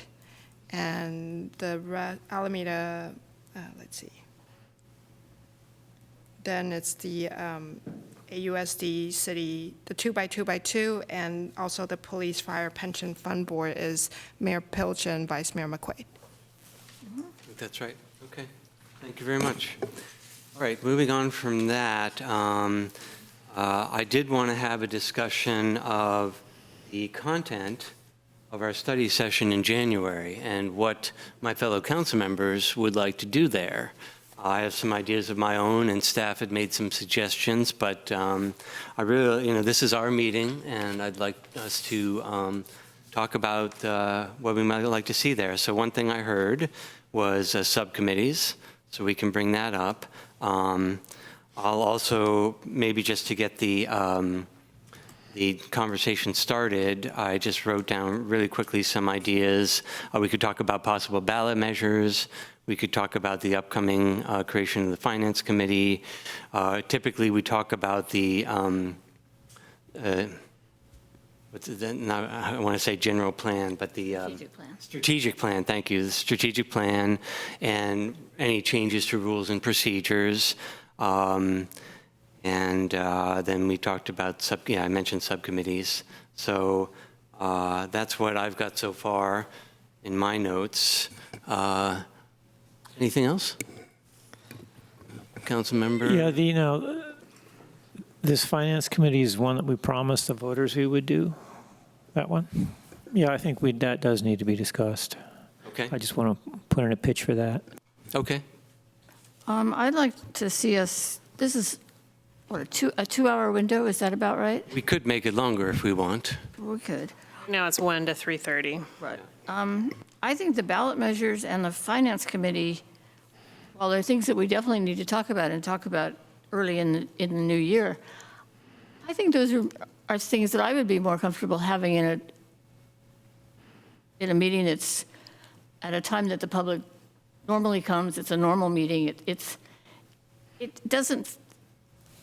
And the Alameda, let's see. Then it's the AUSD city, the 2x2x2, and also the Police Fire Pension Fund Board is Mayor Pilch and Vice Mayor McQuaid. I think that's right. Okay. Thank you very much. All right, moving on from that, I did want to have a discussion of the content of our study session in January and what my fellow council members would like to do there. I have some ideas of my own, and staff had made some suggestions, but I really, this is our meeting, and I'd like us to talk about what we might like to see there. So one thing I heard was subcommittees, so we can bring that up. I'll also, maybe just to get the conversation started, I just wrote down really quickly some ideas. We could talk about possible ballot measures. We could talk about the upcoming creation of the Finance Committee. Typically, we talk about the I want to say general plan, but the Strategic plan. strategic plan, thank you, the strategic plan and any changes to rules and procedures. And then we talked about, I mentioned subcommittees. So that's what I've got so far in my notes. Anything else? Council member? Yeah, this finance committee is one that we promised the voters we would do. That one? Yeah, I think that does need to be discussed. Okay. I just want to put in a pitch for that. Okay. I'd like to see us, this is, what, a two-hour window, is that about right? We could make it longer if we want. We could. Now it's 1 to 3:30. Right. I think the ballot measures and the finance committee, while there are things that we definitely need to talk about early in the new year, I think those are things that I would be more comfortable having in a meeting that's at a time that the public normally comes. It's a normal meeting. It doesn't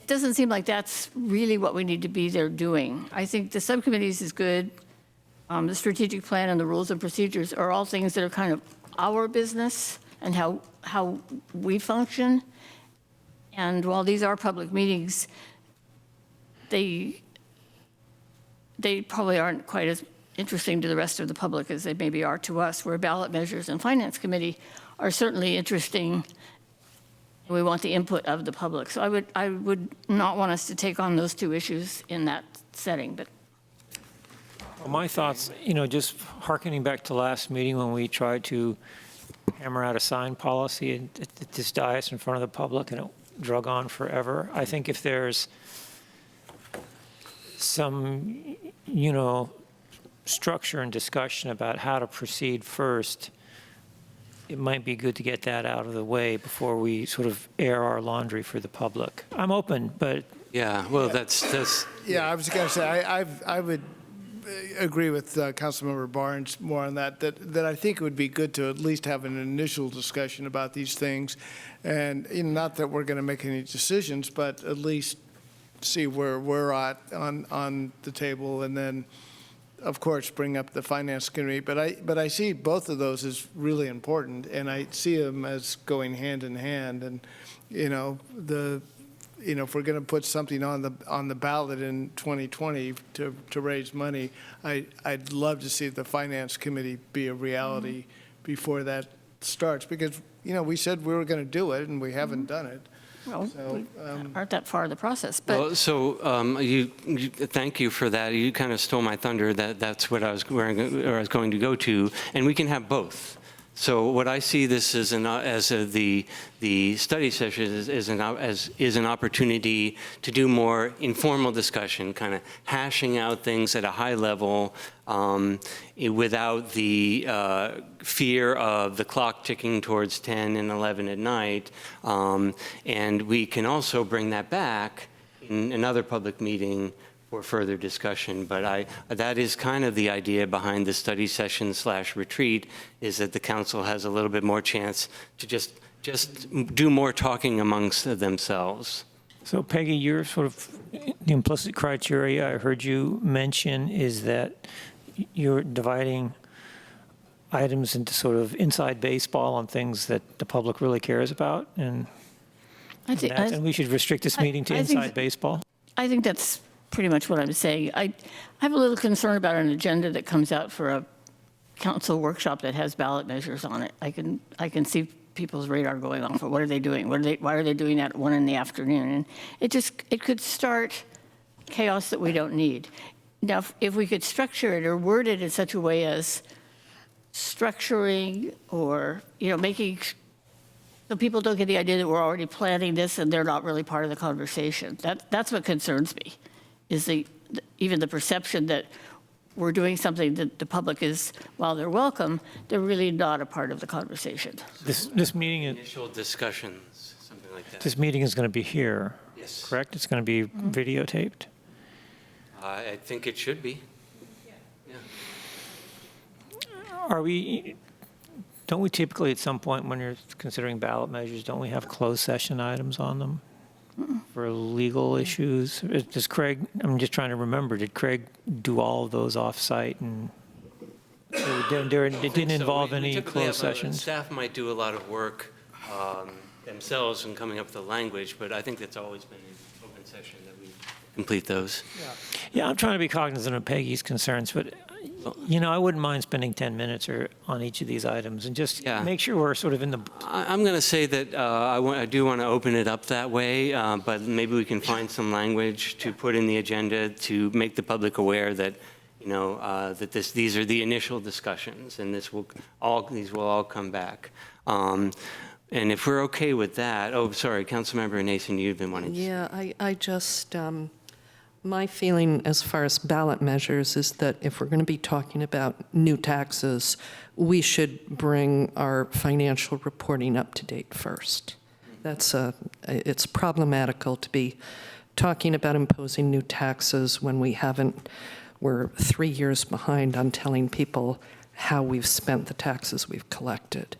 seem like that's really what we need to be there doing. I think the subcommittees is good. The strategic plan and the rules and procedures are all things that are kind of our business and how we function. And while these are public meetings, they probably aren't quite as interesting to the rest of the public as they maybe are to us, where ballot measures and finance committee are certainly interesting. We want the input of the public. So I would not want us to take on those two issues in that setting, but. Well, my thoughts, just hearkening back to last meeting when we tried to hammer out a sign policy at this dais in front of the public, and it drug on forever. I think if there's some, structure and discussion about how to proceed first, it might be good to get that out of the way before we sort of air our laundry for the public. I'm open, but. Yeah, well, that's. Yeah, I was going to say, I would agree with Councilmember Barnes more on that I think it would be good to at least have an initial discussion about these things. And not that we're going to make any decisions, but at least see where we're at on the table, and then, of course, bring up the finance committee. But I see both of those as really important, and I see them as going hand in hand. And if we're going to put something on the ballot in 2020 to raise money, I'd love to see the finance committee be a reality before that starts, because we said we were going to do it and we haven't done it. Well, So, we aren't that far in the process, but. Well, so thank you for that. You kind of stole my thunder. That's what I was going to go to, and we can have both. So what I see this as the study session is an opportunity to do more informal discussion, kind of hashing out things at a high level without the fear of the clock ticking towards 10 and 11 at night. And we can also bring that back in another public meeting for further discussion. But that is kind of the idea behind the study session / retreat, is that the council has a little bit more chance to just do more talking amongst themselves. So Peggy, your sort of the implicit criteria I heard you mention is that you're dividing items into sort of inside baseball on things that the public really cares about, and we should restrict this meeting to inside baseball? I think that's pretty much what I'm saying. I have a little concern about an agenda that comes out for a council workshop that has ballot measures on it. I can see people's radar going off. What are they doing? Why are they doing that at 1 in the afternoon? And it could start chaos that we don't need. Now, if we could structure it or word it in such a way as structuring or making so people don't get the idea that we're already planning this and they're not really part of the conversation. That's what concerns me. Is even the perception that we're doing something that the public is, while they're welcome, they're really not a part of the conversation. This meeting is Initial discussions, something like that. this meeting is going to be here. Yes. Correct? It's going to be videotaped. I think it should be. Yeah. Don't we typically at some point when you're considering ballot measures, don't we have closed session items on them for legal issues? Does Craig, I'm just trying to remember, did Craig do all of those off-site and it didn't involve any Typically closed have sessions? Staff might do a lot of work themselves in coming up with the language, but I think that's always been an open session that we complete those. Yeah, I'm trying to be cognizant of Peggy's concerns, but, you know, I wouldn't mind spending 10 minutes on each of these items and just make sure we're sort of in the... I'm going to say that I do want to open it up that way, but maybe we can find some language to put in the agenda to make the public aware that, you know, that these are the initial discussions, and these will all come back. And if we're okay with that, oh, sorry, Councilmember Nason, you've been wanting to... Yeah, I just, my feeling as far as ballot measures is that if we're going to be talking about new taxes, we should bring our financial reporting up to date first. It's problematical to be talking about imposing new taxes when we're 3 years behind on telling people how we've spent the taxes we've collected.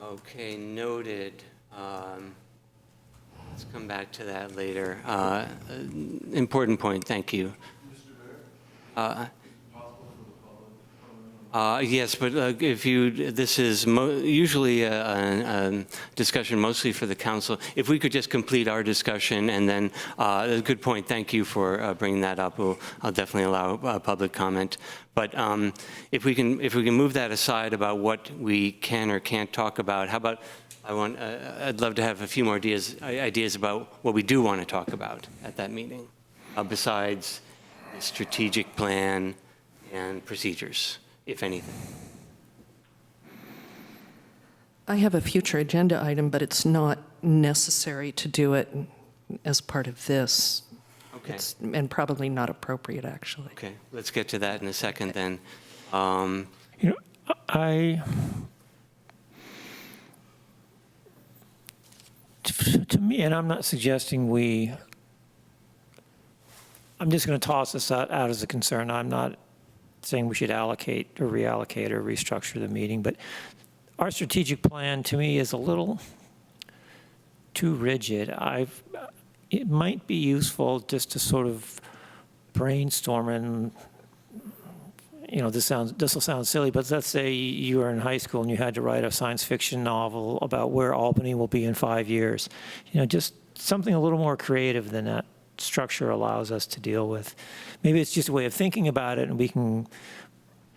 Okay, noted. Let's come back to that later. Important point, thank you. Yes, but this is usually a discussion mostly for the council. If we could just complete our discussion and then, a good point, thank you for bringing that up. I'll definitely allow public comment. But if we can move that aside about what we can or can't talk about, how about, I'd love to have a few more ideas about what we do want to talk about at that meeting, besides the strategic plan and procedures, if anything. I have a future agenda item, but it's not necessary to do it as part of this. Okay. And probably not appropriate, actually. Okay, let's get to that in a second then. You know, to me, and I'm not suggesting I'm just going to toss this out as a concern. I'm not saying we should allocate or reallocate or restructure the meeting, but our strategic plan to me is a little too rigid. It might be useful just to sort of brainstorm and, you know, this will sound silly, but let's say you were in high school and you had to write a science fiction novel about where Albany will be in 5 years. You know, just something a little more creative than that structure allows us to deal with. Maybe it's just a way of thinking about it, and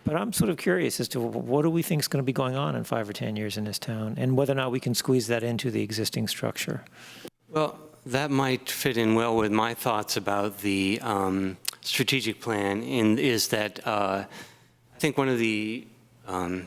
but I'm sort of curious as to what do we think is going to be going on in 5 or 10 years in this town, and whether or not we can squeeze that into the existing structure. Well, that might fit in well with my thoughts about the strategic plan, is that I think one of the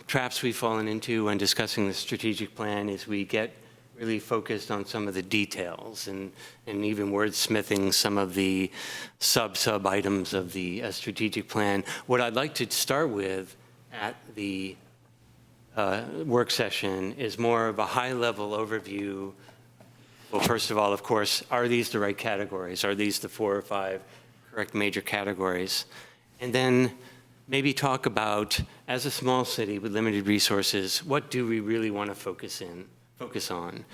traps we've fallen into when discussing the strategic plan is we get really focused on some of the details and even wordsmithing some of the sub items of the strategic plan. What I'd like to start with at the work session is more of a high-level overview. Well, first of all, of course, are these the right categories? Are these the 4 or 5 correct major categories? And then maybe talk about, as a small city with limited resources, what do we really want to focus on?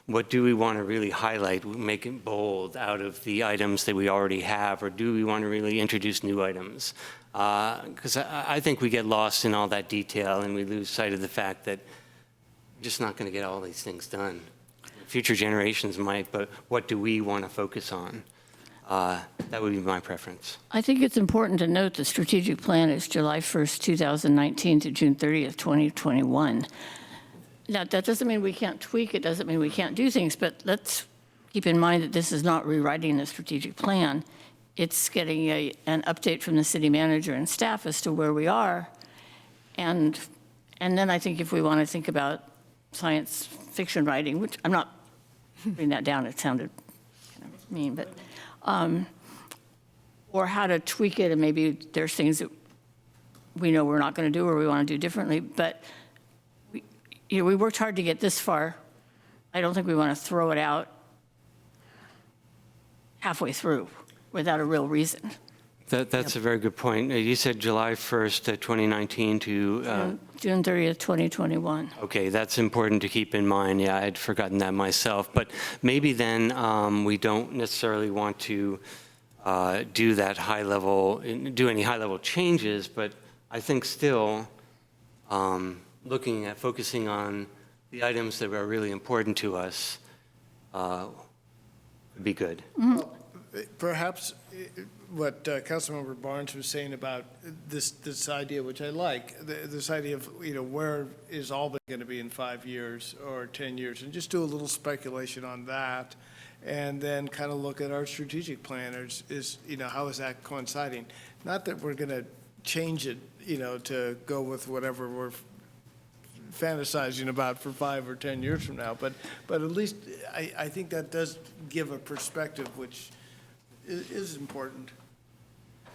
What do we want to really highlight, make it bold out of the items that we already have, or do we want to really introduce new items? Because I think we get lost in all that detail and we lose sight of the fact that we're just not going to get all these things done. Future generations might, but what do we want to focus on? That would be my preference. I think it's important to note the strategic plan is July 1st, 2019 to June 30th, 2021. Now, that doesn't mean we can't tweak it, doesn't mean we can't do things, but let's keep in mind that this is not rewriting the strategic plan. It's getting an update from the city manager and staff as to where we are. And then I think if we want to think about science fiction writing, which I'm not putting that down, it sounded kind of mean, but, or how to tweak it, and maybe there's things that we know we're not going to do or we want to do differently, but we worked hard to get this far. I don't think we want to throw it out halfway through without a real reason. That's a very good point. You said July 1st, 2019 to, June 30th, 2021. okay, that's important to keep in mind. Yeah, I'd forgotten that myself. But maybe then we don't necessarily want to do that high level, do any high level changes, but I think still looking at focusing on the items that are really important to us would be good. Perhaps what Councilmember Barnes was saying about this idea, which I like, this idea of, where is Albany going to be in 5 years or 10 years, and just do a little speculation on that, and then kind of look at our strategic plan, how is that coinciding? Not that we're going to change it, to go with whatever we're fantasizing about for 5 or 10 years from now, but at least I think that does give a perspective which is important.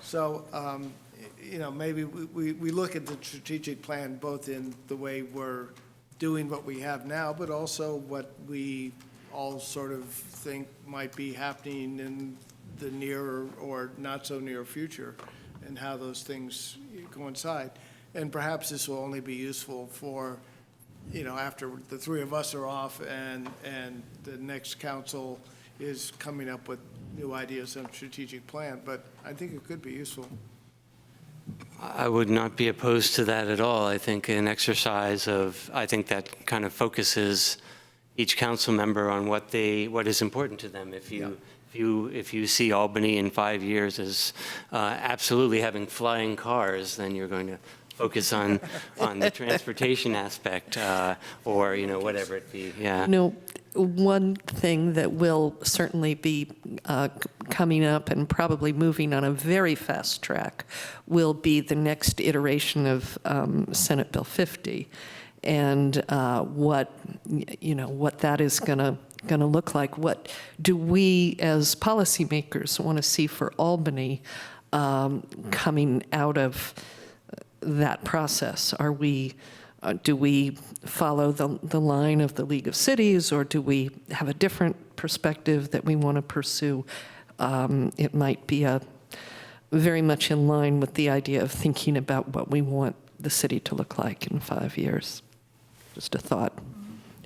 So, maybe we look at the strategic plan both in the way we're doing what we have now, but also what we all sort of think might be happening in the near or not so near future, and how those things coincide. And perhaps this will only be useful for, after the three of us are off and the next council is coming up with new ideas on strategic plan, but I think it could be useful. I would not be opposed to that at all. I think an exercise I think that kind of focuses each council member on what is important to them. If you see Albany in 5 years as absolutely having flying cars, then you're going to focus on the transportation aspect, or whatever it be. Yeah. One thing that will certainly be coming up and probably moving on a very fast track will be the next iteration of Senate Bill 50, and what that is going to look like. What do we as policymakers want to see for Albany coming out of that process? Do we follow the line of the League of Cities, or do we have a different perspective that we want to pursue? It might be very much in line with the idea of thinking about what we want the city to look like in 5 years. Just a thought.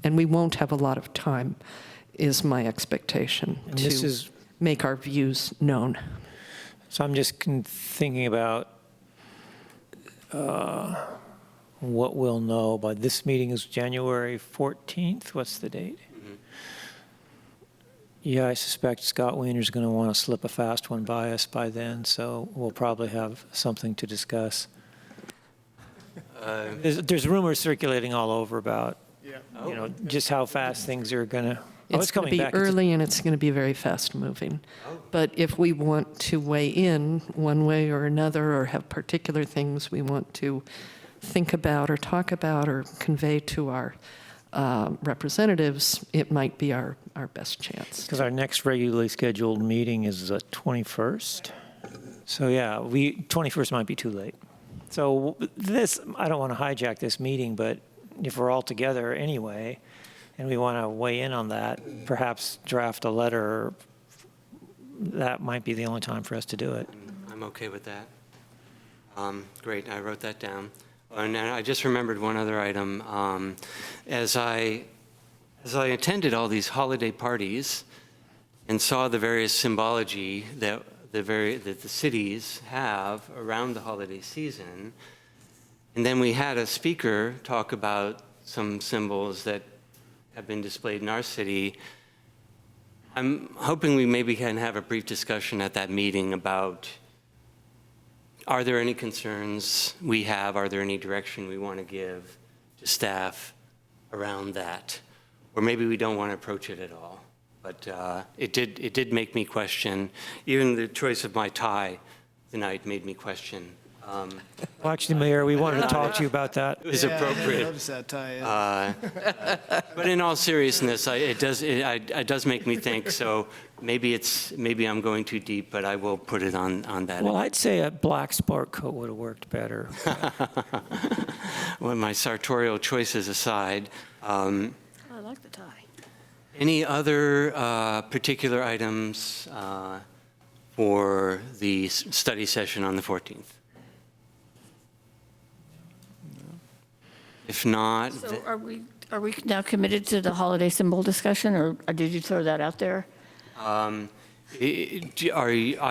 And we won't have a lot of time, is my expectation, to make our views known. So I'm just thinking about what we'll know by this meeting is January 14th. What's the date? Mm-hmm. Yeah, I suspect Scott Wiener's going to want to slip a fast one by us by then, so we'll probably have something to discuss. There's rumors circulating all over about, just how fast things are going to. It's going to be early, and it's going to be very fast moving. But if we want to weigh in one way or another, or have particular things we want to think about or talk about or convey to our representatives, it might be our best chance. Because our next regularly scheduled meeting is the 21st. So yeah, 21st might be too late. So I don't want to hijack this meeting, but if we're all together anyway, and we want to weigh in on that, perhaps draft a letter, that might be the only time for us to do it. I'm okay with that. Great, I wrote that down. And I just remembered one other item. As I attended all these holiday parties and saw the various symbology that the cities have around the holiday season, and then we had a speaker talk about some symbols that have been displayed in our city. I'm hoping we maybe can have a brief discussion at that meeting about, are there any concerns we have? Are there any direction we want to give to staff around that? Or maybe we don't want to approach it at all. But it did make me question. Even the choice of my tie tonight made me question. Well, actually, Mayor, we wanted to talk to you about that. It was appropriate. I noticed that tie. But in all seriousness, it does make me think. So maybe I'm going too deep, but I will put it on that. Well, I'd say a black sport coat would have worked better. Well, my sartorial choices aside, I like the tie. any other particular items for the study session on the 14th? If not, So are we now committed to the holiday symbol discussion, or did you throw that out there? I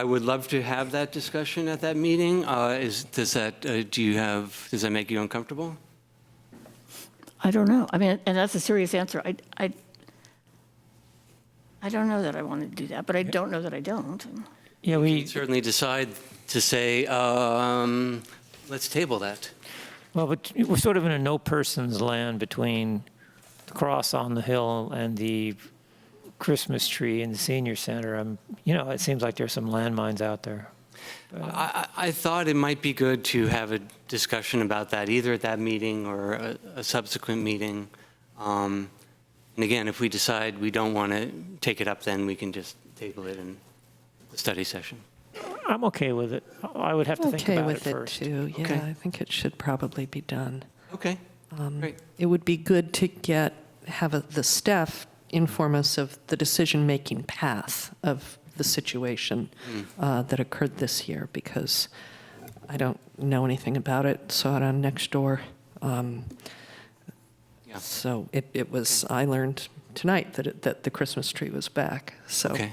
would love to have that discussion at that meeting. Does that make you uncomfortable? I don't know. I mean, and that's a serious answer. I don't know that I want to do that, but I don't know that I don't. Yeah, We can certainly decide to say, let's table that. well, but we're sort of in a no person's land between the cross on the hill and the Christmas tree in the senior center. It seems like there's some landmines out there. I thought it might be good to have a discussion about that, either at that meeting or a subsequent meeting. And again, if we decide we don't want to take it up, then we can just table it in the study session. I'm okay with it. I would have to think about it first. Okay with it, too. Yeah, Okay. I think it should probably be done. Okay, great. It would be good to have the staff inform us of the decision-making path of the situation that occurred this year, because I don't know anything about it, saw it on Nextdoor. Yeah. So it was, I learned tonight that the Christmas tree was back, so. Okay,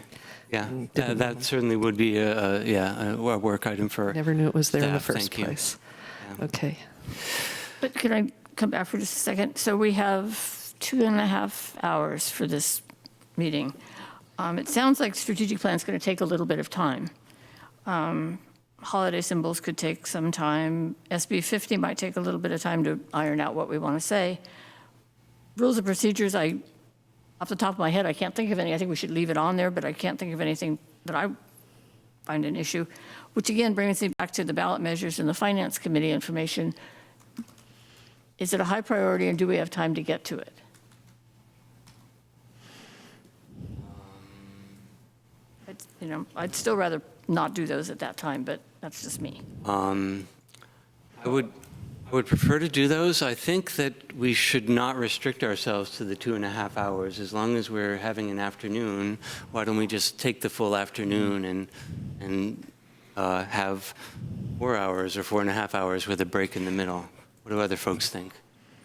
yeah, Didn't that certainly would be a work item for Never knew it was there in the staff. first Thank you. place. Yeah. Okay. But can I come back for just a second? So we have 2.5 hours for this meeting. It sounds like strategic plan is going to take a little bit of time. Holiday symbols could take some time. SB 50 might take a little bit of time to iron out what we want to say. Rules of procedures, off the top of my head, I can't think of any. I think we should leave it on there, but I can't think of anything that I find an issue, which again brings me back to the ballot measures and the Finance Committee information. Is it a high priority, and do we have time to get to it? I'd still rather not do those at that time, but that's just me. I would prefer to do those. I think that we should not restrict ourselves to the 2.5 hours. As long as we're having an afternoon, why don't we just take the full afternoon and have 4 hours or 4.5 hours with a break in the middle? What do other folks think?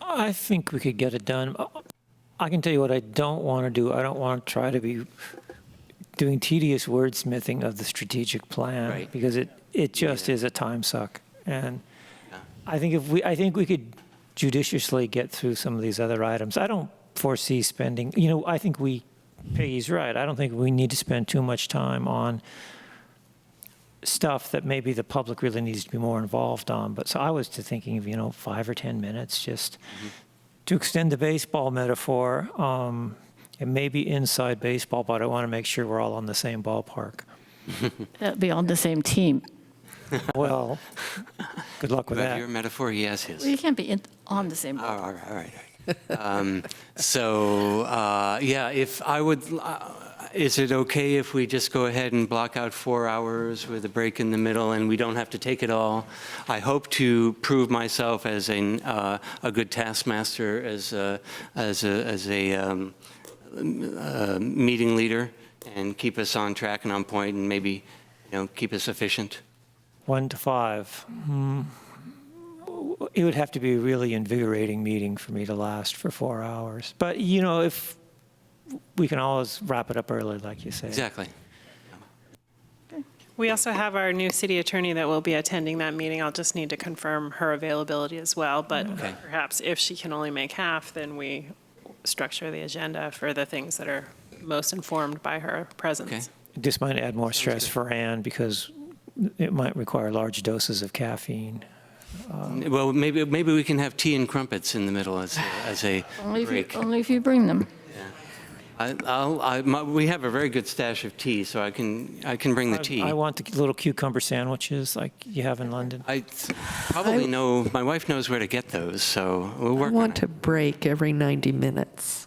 I think we could get it done. I can tell you what I don't want to do. I don't want to try to be doing tedious wordsmithing of the strategic plan, Right. because it just is a time suck. And I think we could judiciously get through some of these other items. I don't foresee spending, I think Peggy's right. I don't think we need to spend too much time on stuff that maybe the public really needs to be more involved on. But so I was thinking of, 5 or 10 minutes just to extend the baseball metaphor. It may be inside baseball, but I want to make sure we're all on the same ballpark. That'd be on the same team. Well, good luck with You have that. your metaphor, he has his. Well, you can't be on the same. All right. If I would, is it okay if we just go ahead and block out 4 hours with a break in the middle, and we don't have to take it all? I hope to prove myself as a good taskmaster, as a meeting leader, and keep us on track and on point, and maybe keep us efficient. 1 to 5. It would have to be a really invigorating meeting for me to last for 4 hours. But, if we can always wrap it up early, like you say. Exactly. We also have our new city attorney that will be attending that meeting. I'll just need to confirm her availability as well. But Okay. perhaps if she can only make half, then we structure the agenda for the things that are most informed by her presence. Okay. This might add more stress for Ann because it might require large doses of caffeine. Well, maybe we can have tea and crumpets in the middle as a break. Only if you bring them. We have a very good stash of tea, so I can bring the tea. I want the little cucumber sandwiches like you have in London. I probably know, my wife knows where to get those, so we'll work I on want it. to break every 90 minutes.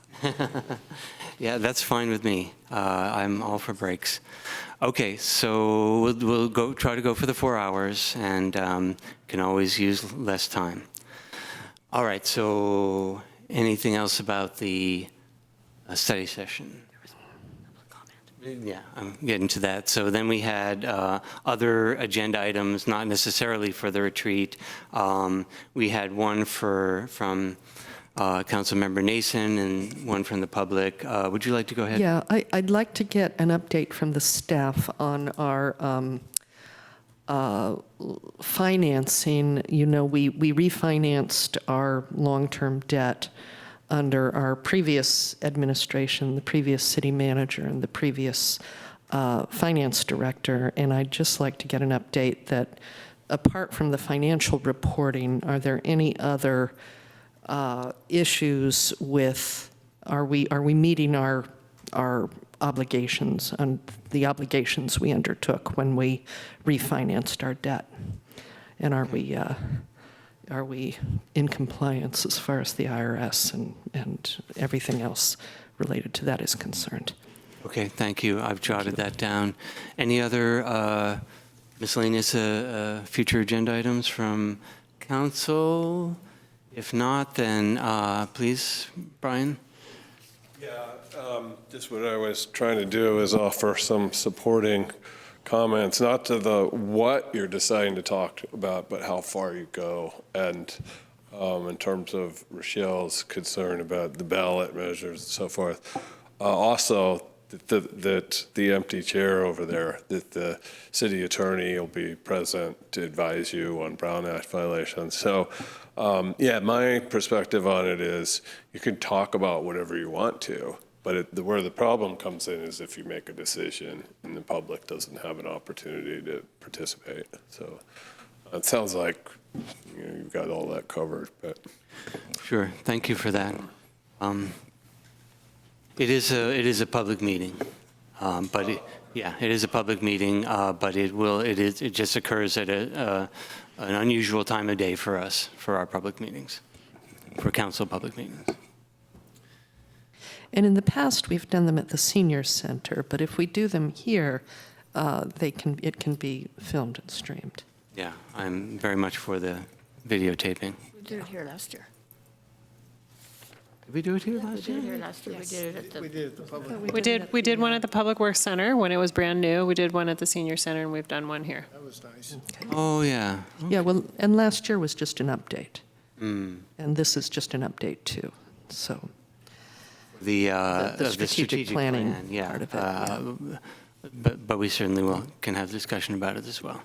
Yeah, that's fine with me. I'm all for breaks. Okay, so we'll try to go for the 4 hours, and can always use less time. All right, so anything else about the study session? Yeah, I'm getting to that. So then we had other agenda items, not necessarily for the retreat. We had one from Councilmember Nason and one from the public. Would you like to go ahead? Yeah, I'd like to get an update from the staff on our financing. You know, we refinanced our long-term debt under our previous administration, the previous city manager, and the previous finance director. And I'd just like to get an update that, apart from the financial reporting, are there any other issues with, are we meeting our obligations and the obligations we undertook when we refinanced our debt? And are we in compliance as far as the IRS and everything else related to that is concerned? Okay, thank you. I've jotted that down. Any other miscellaneous future agenda items from council? If not, then please, Brian. Yeah, just what I was trying to do is offer some supporting comments, not to the what you're deciding to talk about, but how far you go. And in terms of Rochelle's concern about the ballot measures and so forth. Also, that the empty chair over there, that the city attorney will be present to advise you on Brown Act violations. So, yeah, my perspective on it is you can talk about whatever you want to, but where the problem comes in is if you make a decision and the public doesn't have an opportunity to participate. So it sounds like you've got all that covered. But Sure, thank you for that. It is a public meeting, but it is a public meeting, but it just occurs at an unusual time of day for us, for our public meetings, for council public meetings. And in the past, we've done them at the senior center, but if we do them here, it can be filmed and streamed. Yeah, I'm very much for the videotaping. We did it here last year. Did we do it here last We year? did it here last year. We did it at the. We did at the public. We did one at the Public Works Center when it was brand new. We did one at the Senior Center, and we've done one here. That was nice. Oh, yeah. Yeah, well, and last year was just an update. Mm. And this is just an update too, so. The strategic planning plan, yeah. part of it, But we certainly can have discussion about it as well.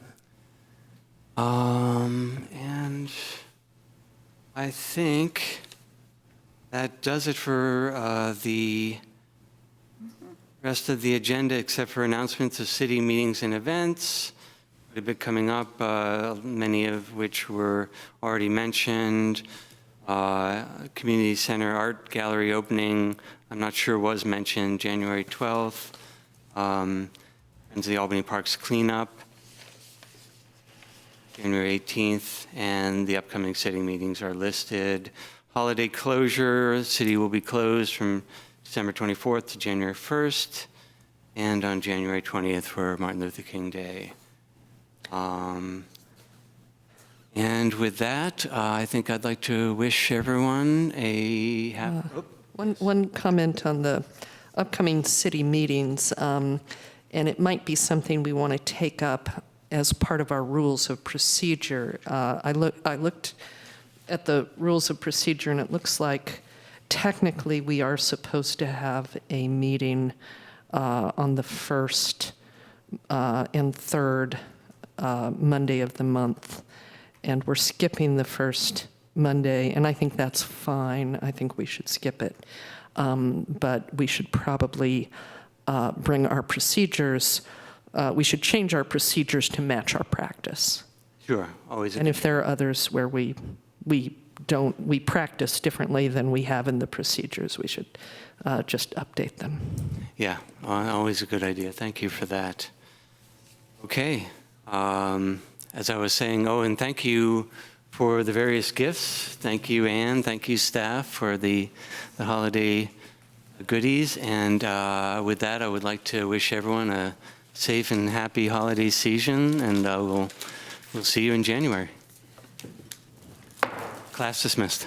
And I think that does it for the rest of the agenda, except for announcements of city meetings and events. A bit coming up, many of which were already mentioned. Community Center Art Gallery opening, I'm not sure was mentioned, January 12th. And the Albany Parks cleanup, January 18th, and the upcoming city meetings are listed. Holiday closure, city will be closed from December 24th to January 1st, and on January 20th for Martin Luther King Day. And with that, I think I'd like to wish everyone a happy... One comment on the upcoming city meetings, and it might be something we want to take up as part of our rules of procedure. I looked at the rules of procedure, and it looks like technically we are supposed to have a meeting on the first and third Monday of the month, and we're skipping the first Monday, and I think that's fine. I think we should skip it. But we should probably bring our procedures, we should change our procedures to match our practice. Sure, always. And if there are others where we practice differently than we have in the procedures, we should just update them. Yeah, always a good idea. Thank you for that. Okay, as I was saying, and thank you for the various gifts. Thank you, Anne. Thank you, staff, for the holiday goodies. And with that, I would like to wish everyone a safe and happy holiday season, and we'll see you in January. Class dismissed.